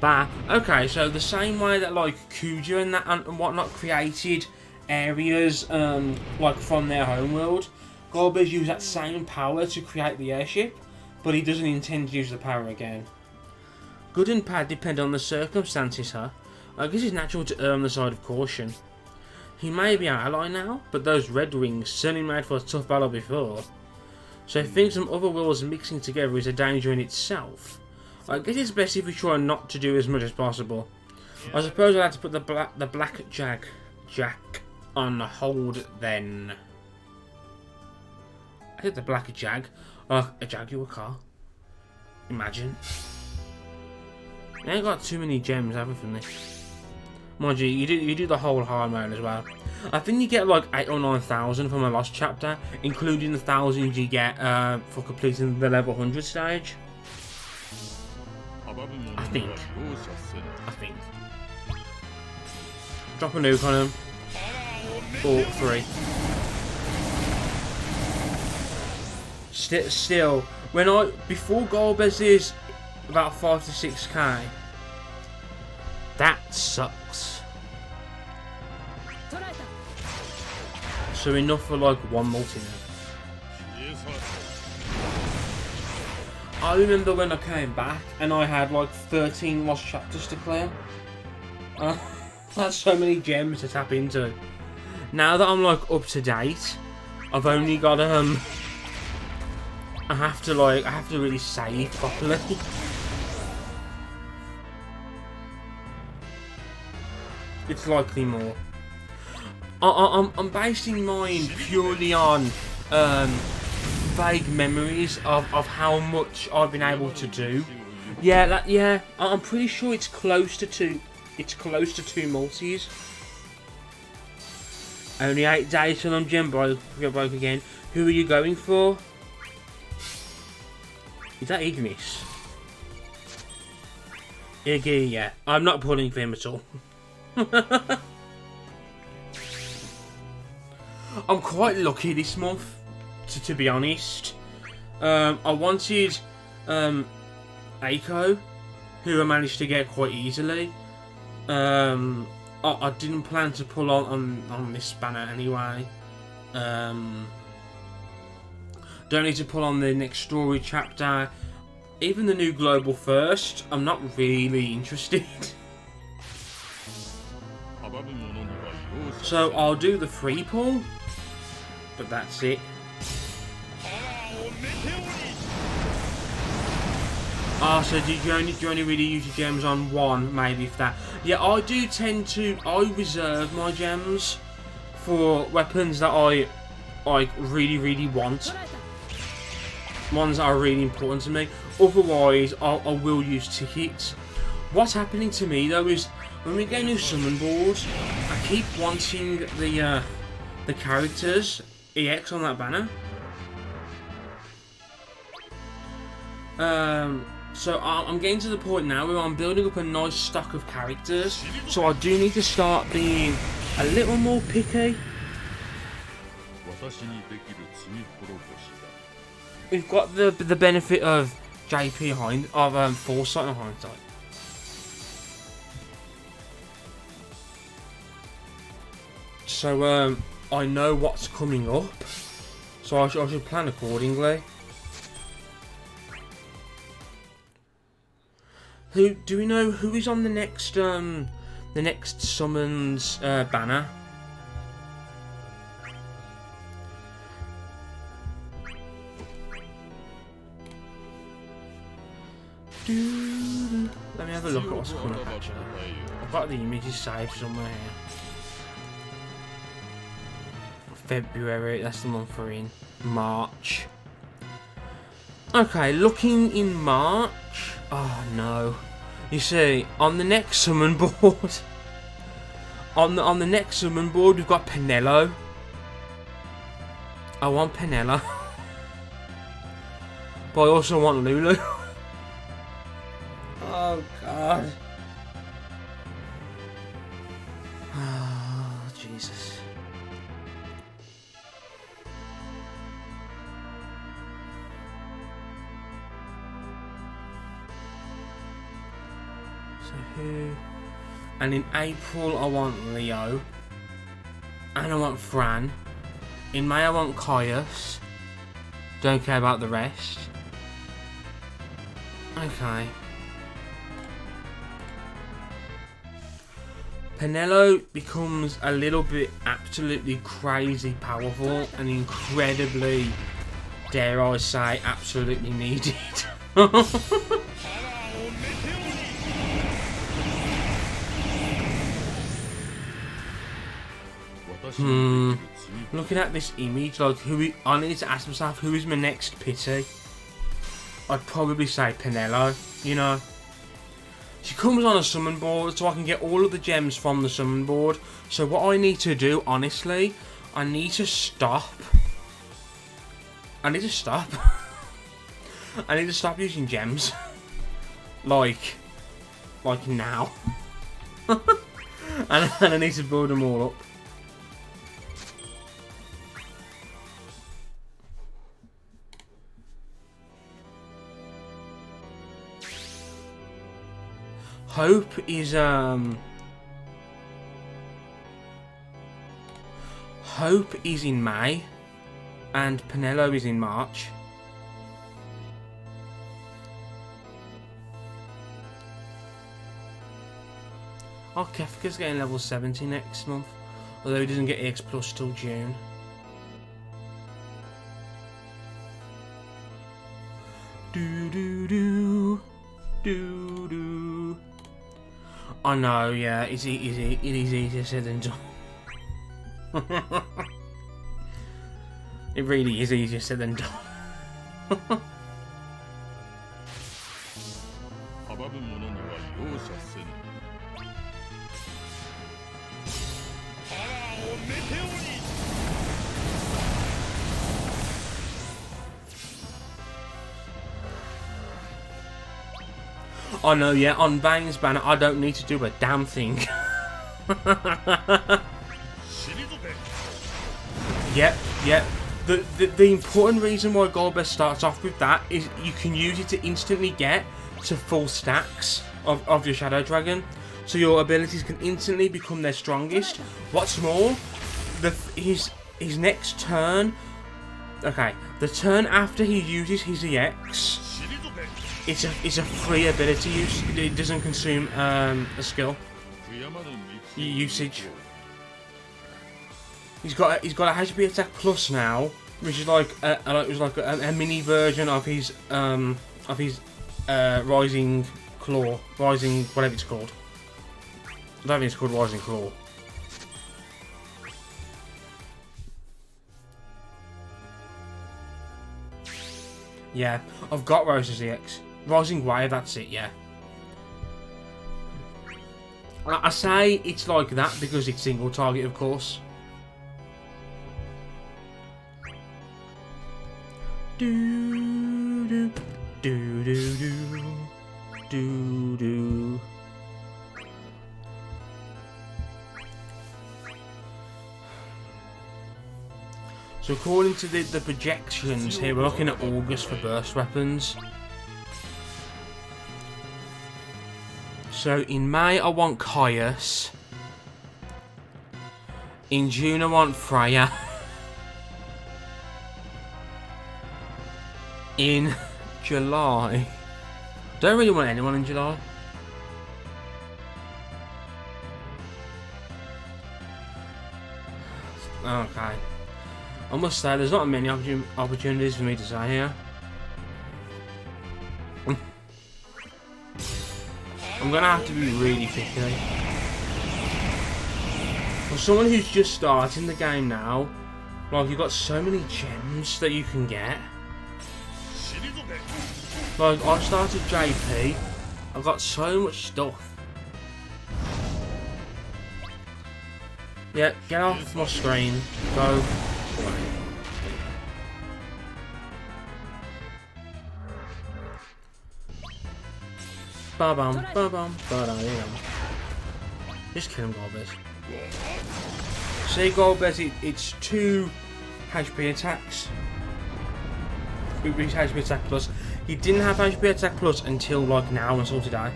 S1: Bah. Okay, so the same way that like Kuja and that and whatnot created areas like from their homeworld, Golbez used that same power to create the airship, but he doesn't intend to use the power again. Good and bad depend on the circumstances, huh? I guess it's natural to err on the side of caution. He may be our ally now, but those red wings certainly made for a tough battle before. So if things from other worlds mixing together is a danger in itself, I guess it's best if we try not to do as much as possible. I suppose I'll have to put the blackjack on hold then. I think the blackjack, a Jaguar car. Imagine. I ain't got too many gems, have we, from this? Mind you, you do the whole hard mode as well. I think you get like 8,000 or 9,000 from a lost chapter, including the 1,000 you get for completing the level 100 stage. I think. Drop a nuke on him. Or 3. Still, before Golbez is about 5 to 6k, that sucks. So enough for like 1 multi now. I remember when I came back and I had like 13 lost chapters to clear. That's so many gems to tap into. Now that I'm like up to date, I've only got I have to really save properly. It's likely more. I'm basing mine purely on vague memories of how much I've been able to do. Yeah, I'm pretty sure it's close to 2. It's close to 2 multis. Only 8 days till I'm gem broke again. Who are you going for? Is that Ignis? Iggy, yeah. I'm not pulling for him at all. I'm quite lucky this month, to be honest. I wanted Aiko, who I managed to get quite easily. I didn't plan to pull on this banner anyway. Don't need to pull on the next story chapter. Even the new global first, I'm not really interested. So I'll do the free pull, but that's it. Oh, so do you only really use your gems on one, maybe, if that? Yeah, I do tend to... I reserve my gems for weapons that I really want. Ones that are really important to me. Otherwise, I will use tickets. What's happening to me, though, is when we get a new summon board, I keep wanting the characters EX on that banner. So I'm getting to the point now where I'm building up a nice stock of characters. So I do need to start being a little more picky. We've got the benefit of foresight and hindsight. So I know what's coming up. So I should plan accordingly. Do we know who is on the next summons banner? Let me have a look at what's coming up actually. I've got the images saved somewhere here. February, that's the month we're in. March. Okay, looking in March. Oh no. You see, on the next summon board, on the next summon board, we've got Penelo. I want Penelo, but I also want Lulu. Oh god. Oh Jesus. So who? And in April I want Leo. And I want Fran. In May I want Caius. Don't care about the rest. Okay. Penelo becomes a little bit absolutely crazy powerful and incredibly, dare I say, absolutely needed. Looking at this image, like I need to ask myself, who is my next pity? I'd probably say Penelo, you know. She comes on a summon board, so I can get all of the gems from the summon board. So what I need to do, honestly, I need to stop. I need to stop using gems. like now. and I need to build them all up. Hope is in May and Penelo is in March. Oh, Kefka's getting level 70 next month, although he doesn't get EX Plus till June. Do. I know, yeah, it is easier said than done. It really is easier said than done. Oh no, yeah, on Vane's banner, I don't need to do a damn thing. Yep. The important reason why Golbez starts off with that is you can use it to instantly get to full stacks of your Shadow Dragon. So your abilities can instantly become their strongest. What's more, his next turn... Okay, the turn after he uses his EX... It's a free ability use. It doesn't consume a skill usage. He's got a HP attack plus now, which is like a mini version of his Rising Claw, Rising whatever it's called. I don't think it's called Rising Claw. Yeah, I've got Rose's EX. Rising Wave, that's it, yeah. I say it's like that because it's single target, of course. Do do do do do do do. So according to the projections here, we're looking at August for burst weapons. So in May I want Caius. In June I want Freya. In July, don't really want anyone in July. Okay. I must say, there's not many opportunities for me to say here. I'm gonna have to be really picky. For someone who's just starting the game now, like, you've got so many gems that you can get. Like, I started JP, I've got so much stuff. Yeah, get off my screen. Go. Ba-bum, ba-bum, ba-da-dee-dum. Just kill him, Golbez. See, Golbez, it's 2 HP attacks. With HP attack plus. He didn't have HP attack plus until, like, now, until today.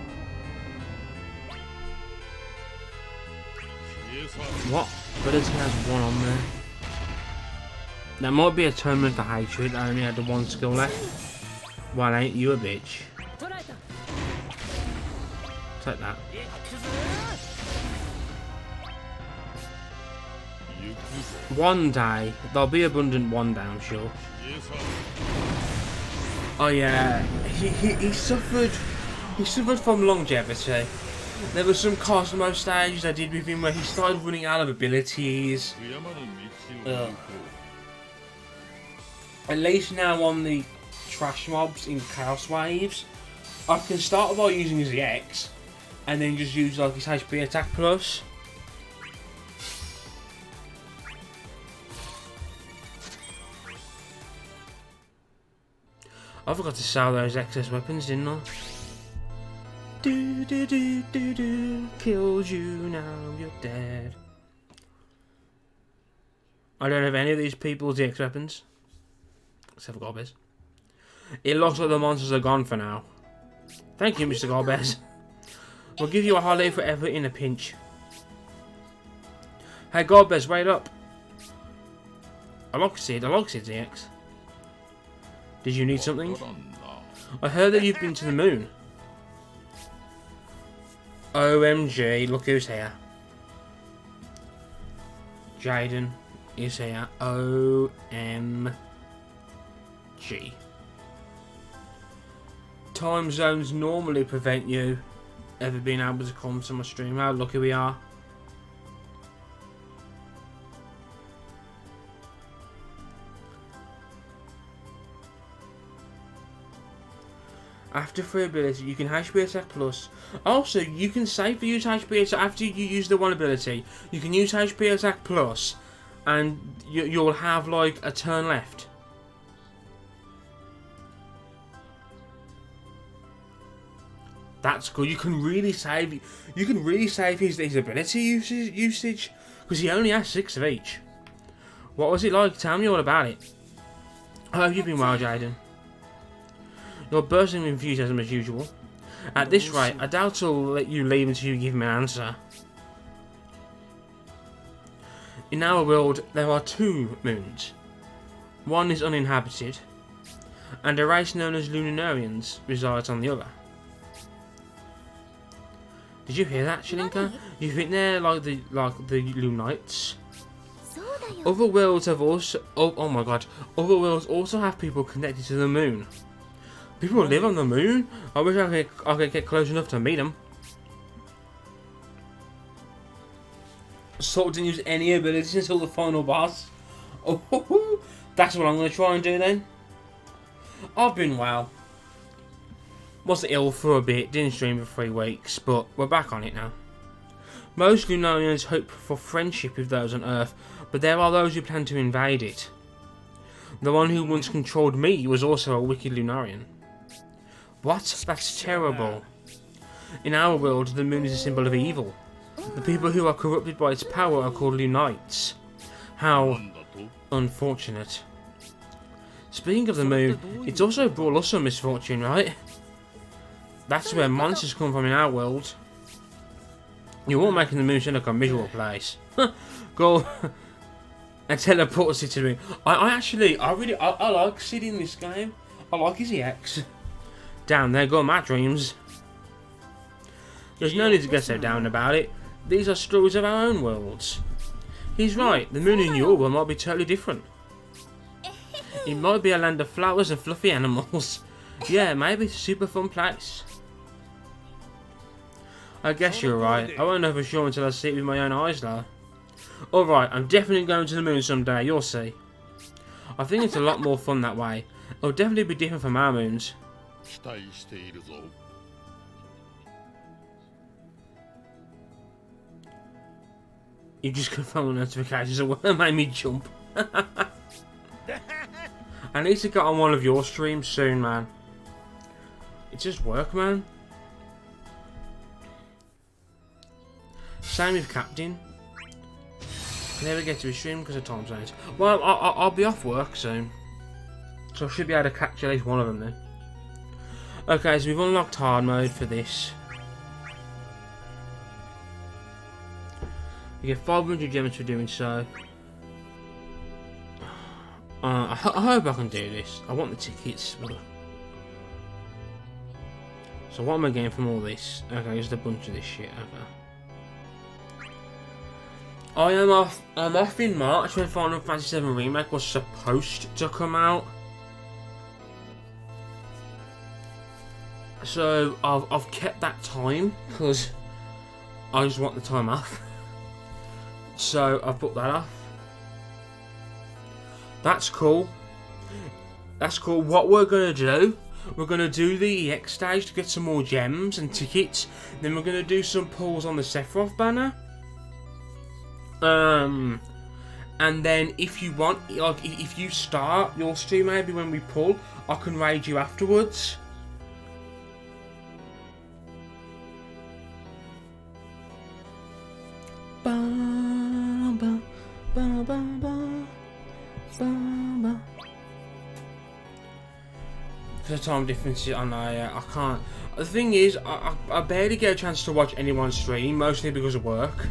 S1: What? But he has 1 on there. That might be a tournament for hatred. I only had the 1 skill left. Well, ain't you a bitch? Take that. One day, there'll be abundant one day, I'm sure. Oh yeah, he suffered from longevity. There were some Cosmo stages I did with him where he started running out of abilities. Ugh. At least now on the trash mobs in Chaos Waves, I can start by using his EX and then just use like his HP attack plus. I forgot to sell those excess weapons, didn't I? Do do do do do, killed you, now you're dead. I don't have any of these people's EX weapons. Except for Golbez. It looks like the monsters are gone for now. Thank you, Mr. Golbez. We'll give you a holiday forever in a pinch. Hey Golbez, wait up. I like Sid EX. Did you need something? I heard that you've been to the moon. OMG, look who's here. Jaden is here. OMG. Time zones normally prevent you ever being able to come to my stream. How lucky we are. After 3 ability, you can HP attack plus. Also, you can save for use HP attack after you use the 1 ability. You can use HP attack plus, and you'll have like a turn left. That's good. You can really save. You can really save his ability usage because he only has 6 of each. What was it like? Tell me all about it. I hope you've been well, Jaden. You're bursting with enthusiasm as usual. At this rate, I doubt I'll let you leave until you give me an answer. In our world, there are 2 moons. One is uninhabited, and a race known as Lunarians resides on the other. Did you hear that, Shilinka? You think they're like the Lunites? Other worlds have also. Oh my god! Other worlds also have people connected to the moon. People live on the moon? I wish I could get close enough to meet them. Sort of didn't use any abilities until the final boss. Oh, that's what I'm going to try and do then. I've been well. Wasn't ill for a bit, didn't stream for 3 weeks, but we're back on it now. Most Lunarians hope for friendship with those on Earth, but there are those who plan to invade it. The one who once controlled me was also a wicked Lunarian. What? That's terrible. In our world, the moon is a symbol of evil. The people who are corrupted by its power are called Lunites. How unfortunate. Speaking of the moon, it's also brought us some misfortune, right? That's where monsters come from in our world. You won't making the moon seem like a miserable place. Go and teleport us to the moon. I like Sid in this game. I like his EX. Damn, there go my dreams. There's no need to get so down about it. These are stories of our own worlds. He's right, the moon in your world might be totally different. It might be a land of flowers and fluffy animals. Yeah, maybe it's a super fun place. I guess you're right. I won't know for sure until I see it with my own eyes though. Alright, I'm definitely going to the moon someday, you'll see. I think it's a lot more fun that way. It'll definitely be different from our moons. You just confirmed the notifications of what made me jump. I need to get on one of your streams soon, man. It's just work, man. Same with Captain. Never get to his stream because of time zones. Well, I'll be off work soon, so I should be able to catch at least one of them then. Okay, so we've unlocked hard mode for this. You get 500 gems for doing so. I hope I can do this. I want the tickets. So what am I getting from all this? Okay, just a bunch of this shit. Okay. I'm off in March when Final Fantasy VII Remake was supposed to come out. So I've kept that time because I just want the time off. So I've put that off. That's cool. That's cool. What we're gonna do, we're gonna do the EX stage to get some more gems and tickets. Then we're gonna do some pulls on the Sephiroth banner. And then if you want, like, if you start your stream maybe when we pull, I can raid you afterwards. The time difference, I know, I can't. The thing is, I barely get a chance to watch anyone stream, mostly because of work.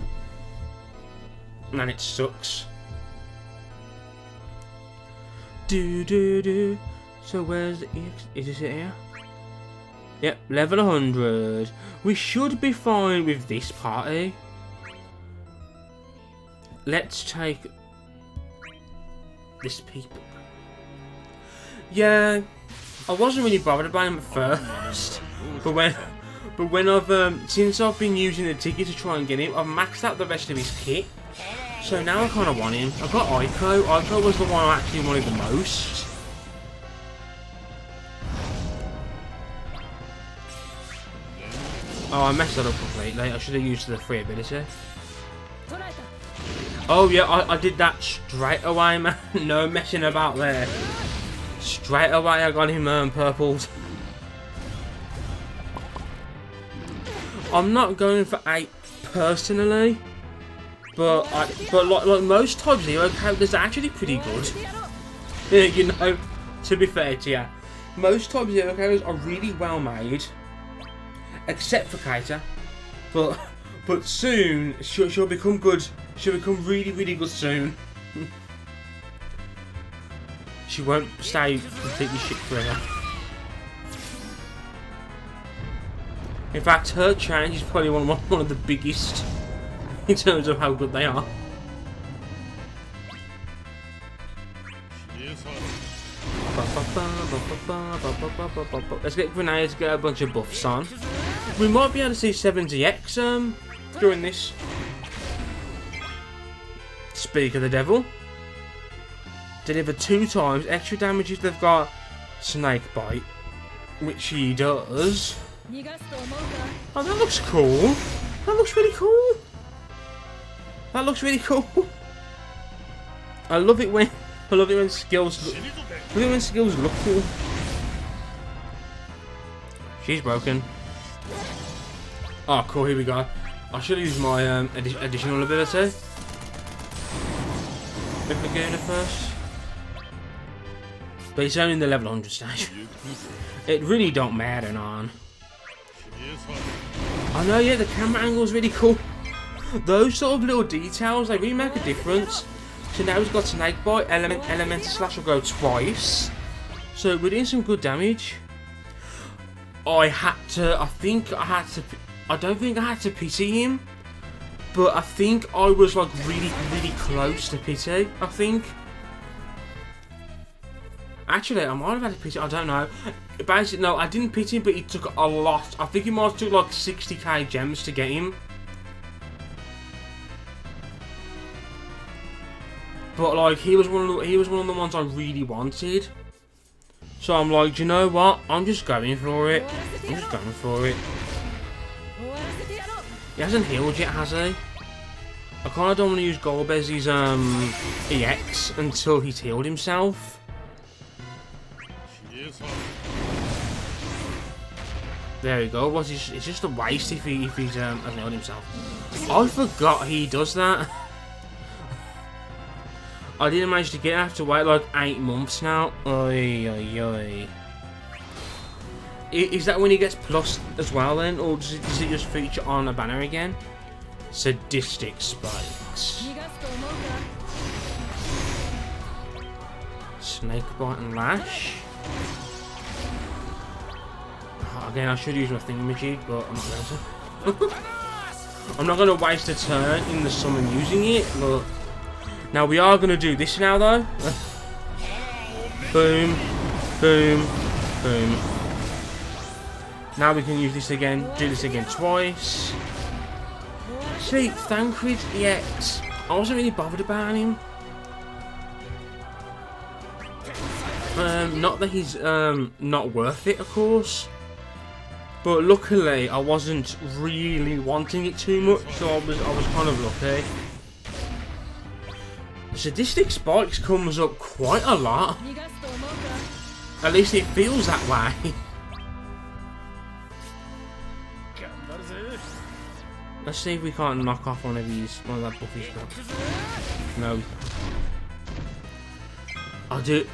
S1: And it sucks. So where's the EX? Is this it here? Yep, level 100. We should be fine with this party. Let's take this people. Yeah, I wasn't really bothered about him at first, but when I've since I've been using the ticket to try and get him, I've maxed out the rest of his kit. So now I kind of want him. I've got Aiko. Aiko was the one I actually wanted the most. Oh, I messed that up completely. I should have used the free ability. Oh yeah, I did that straight away, man. No messing about there. Straight away I got him purpled. I'm not going for 8 personally, but like most types Zero characters are actually pretty good. You know, to be fair to you, most type Zero characters are really well made, except for Kaita. But soon she'll become good. She'll become really, really good soon. She won't stay completely shit forever. In fact, her change is probably one of the biggest in terms of how good they are. Let's get grenades, get a bunch of buffs on. We might be able to see 70x during this. Speak of the devil. Deliver 2 times extra damage if they've got snake bite, which he does. Oh, that looks cool. That looks really cool. That looks really cool. I love it when skills look cool. She's broken. Oh, cool. Here we go. I should use my additional ability. With the Laguna first. But it's only in the level 100 stage. It really don't matter, non. I know, yeah, the camera angle's really cool. Those sort of little details, they really make a difference. So now he's got snake bite, elemental slash will go twice. So we're doing some good damage. I don't think I had to pity him. But I think I was like really close to pity, I think. Actually, I might have had to pity, I don't know. Basically, no, I didn't pity him, but he took a lot. I think he might have took like 60k gems to get him. But like, he was one of the ones I really wanted. So I'm like, do you know what? I'm just going for it. I'm just going for it. He hasn't healed yet, has he? I kind of don't want to use Golbez's EX until he's healed himself. There we go. It's just a waste if he's hasn't healed himself. I forgot he does that. I didn't manage to get it. I have to wait like 8 months now. Oi, oi, oi. Is that when he gets plus as well then? Or does it just feature on a banner again? Sadistic spikes. Snake bite and lash. Again, I should use my thingamajig, but I'm not going to. I'm not going to waste a turn in the summon using it, but... Now we are going to do this now though. Boom, boom, boom. Now we can use this again, do this again twice. See, Thancred EX. I wasn't really bothered about him. Not that he's not worth it, of course. But luckily, I wasn't really wanting it too much, so I was kind of lucky. Sadistic Spikes comes up quite a lot. At least it feels that way. Let's see if we can't knock off one of that Buffy stuff. No. I do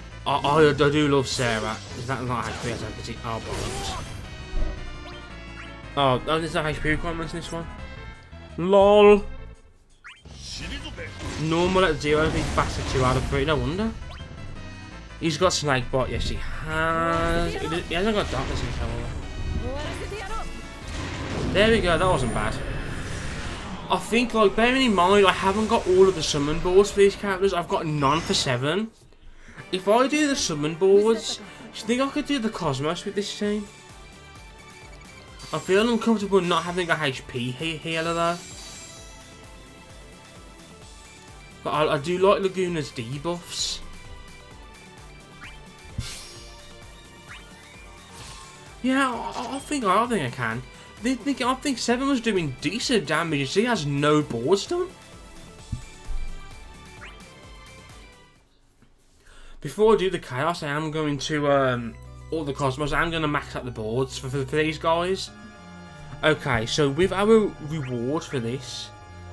S1: love Sarah. Is that not HP as I can see? Oh, bollocks. Oh, there's no HP requirements in this one. LOL. Normal at 0, he's faster 2 out of 3, no wonder. He's got Snake Bite, yes he has. He hasn't got Darkness in his. There we go, that wasn't bad. I think, like, bearing in mind, I haven't got all of the summon boards for these characters. I've got none for 7. If I do the summon boards, do you think I could do the Cosmos with this team? I feel uncomfortable not having a HP healer though. But I do like Laguna's debuffs. Yeah, I think I can. I think 7 was doing decent damage. He has no boards done. Before I do the Chaos, I am going to all the Cosmos. I'm going to max out the boards for these guys. Okay, so with our reward for this,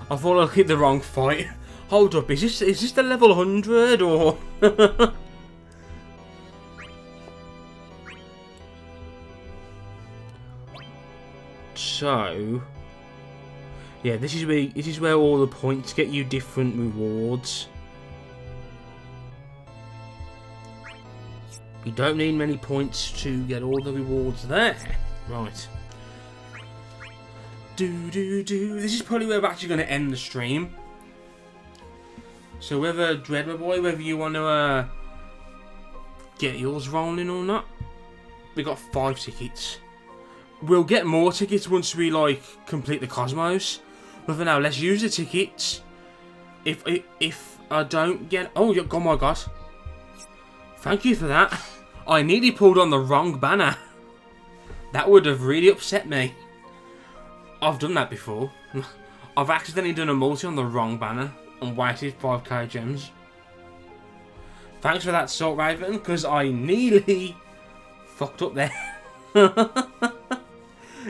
S1: I thought I hit the wrong fight. Hold up, is this the level 100 or? So, yeah, this is where all the points get you different rewards. You don't need many points to get all the rewards there. Right. This is probably where we're actually going to end the stream. So whether Dreadma Boy, whether you want to get yours rolling or not. We got 5 tickets. We'll get more tickets once we like complete the Cosmos. But for now, let's use the tickets. If I don't get... Oh my god. Thank you for that. I nearly pulled on the wrong banner. That would have really upset me. I've done that before. I've accidentally done a multi on the wrong banner and wasted 5k gems. Thanks for that, Salt Raven, because I nearly fucked up there.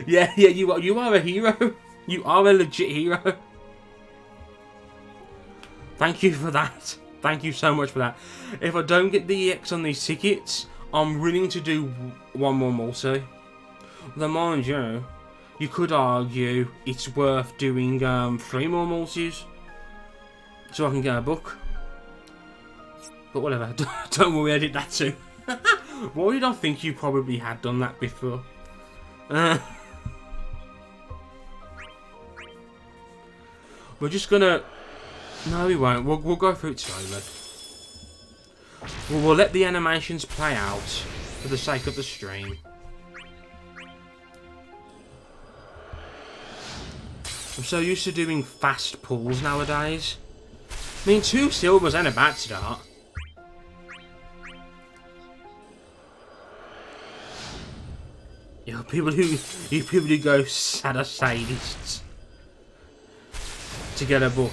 S1: yeah, you are a hero. You are a legit hero. Thank you for that. Thank you so much for that. If I don't get the EX on these tickets, I'm willing to do one more multi. Though mind you, you could argue it's worth doing 3 more multis so I can get a book. But whatever, don't worry, I did that too. Why did I think you probably had done that before? We're just gonna... No, we won't. We'll go through it slowly. We'll let the animations play out for the sake of the stream. I'm so used to doing fast pulls nowadays. I mean, 2 silvers ain't a bad start. You people who go sad sadists to get a book.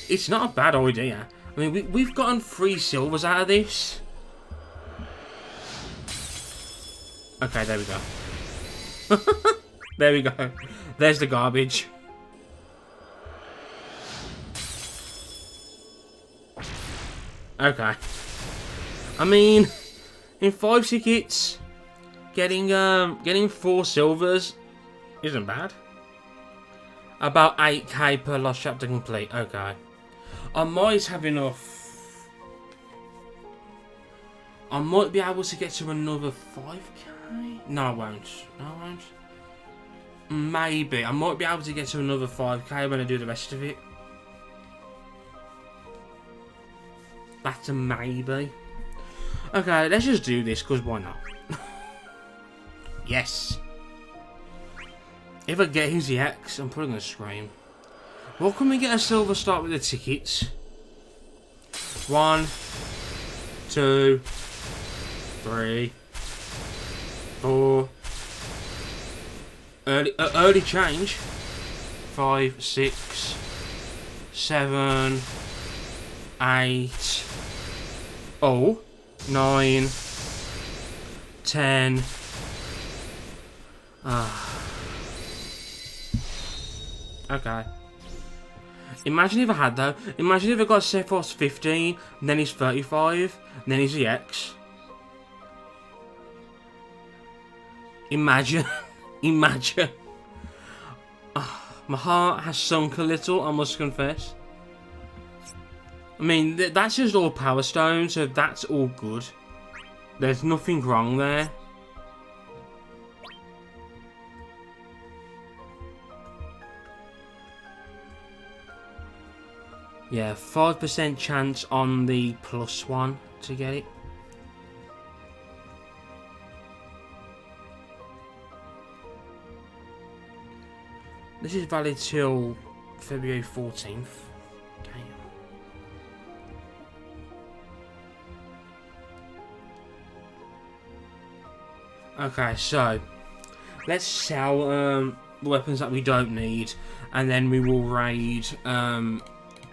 S1: It's not a bad idea. I mean, we've gotten 3 silvers out of this. Okay, there we go. There we go. There's the garbage. Okay. I mean, in 5 tickets, getting 4 silvers isn't bad. About 8k per lost chapter complete. Okay. I might have enough. I might be able to get to another 5k. No, I won't. No, I won't. Maybe. I might be able to get to another 5k when I do the rest of it. That's a maybe. Okay, let's just do this, because why not? Yes. If I get his EX, I'm probably going to scream. What can we get a silver start with the tickets? 1, 2, 3, 4. Early change. 5, 6, 7, 8. Oh, 9, 10. Okay. Imagine if I had though. Imagine if I got Sephiroth's 15, then he's 35, then he's EX. Imagine. Imagine. My heart has sunk a little, I must confess. I mean, that's just all Power Stone, so that's all good. There's nothing wrong there. Yeah, 5% chance on the +1 to get it. This is valid till February 14th. Damn. Okay, so let's sell the weapons that we don't need, and then we will raid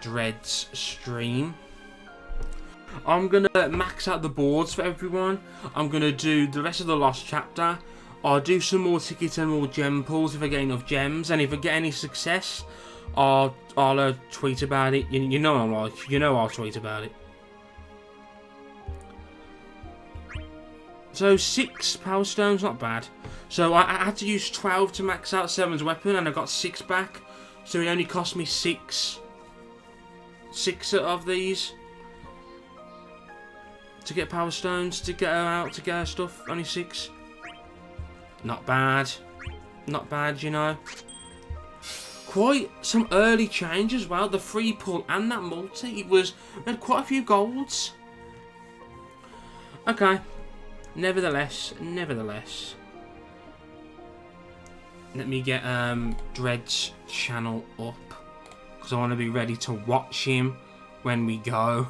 S1: Dread's stream. I'm gonna max out the boards for everyone. I'm gonna do the rest of the Lost Chapter. I'll do some more tickets and more gem pulls if I get enough gems, and if I get any success, I'll tweet about it. You know I'm like, you know I'll tweet about it. So 6 power stones, not bad. So I had to use 12 to max out 7's weapon, and I got 6 back. So it only cost me 6 of these to get power stones, to get her out, to get her stuff. Only 6. Not bad. Not bad, you know. Quite some early change as well. The free pull and that multi. We had quite a few golds. Okay. Nevertheless, let me get Dread's channel up, because I want to be ready to watch him when we go.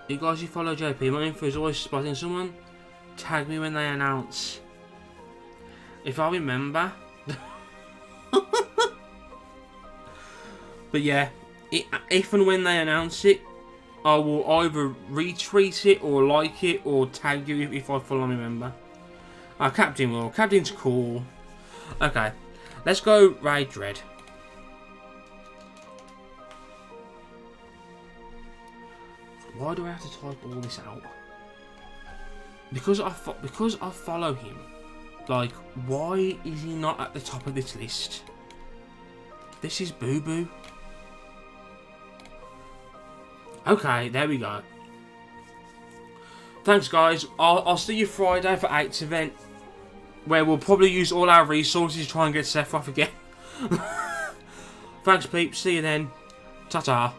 S1: You guys who follow JP, my info is always spotting someone. Tag me when they announce. If I remember. But yeah, if and when they announce it, I will either retweet it or like it or tag you if I fully remember. Captain will. Captain's cool. Okay, let's go raid Dread. Why do I have to type all this out? Because I follow him. Like, why is he not at the top of this list? This is Boo Boo. Okay, there we go. Thanks, guys. I'll see you Friday for 8's event, where we'll probably use all our resources to try and get Sephiroth again. Thanks, peeps. See you then. Ta-ta.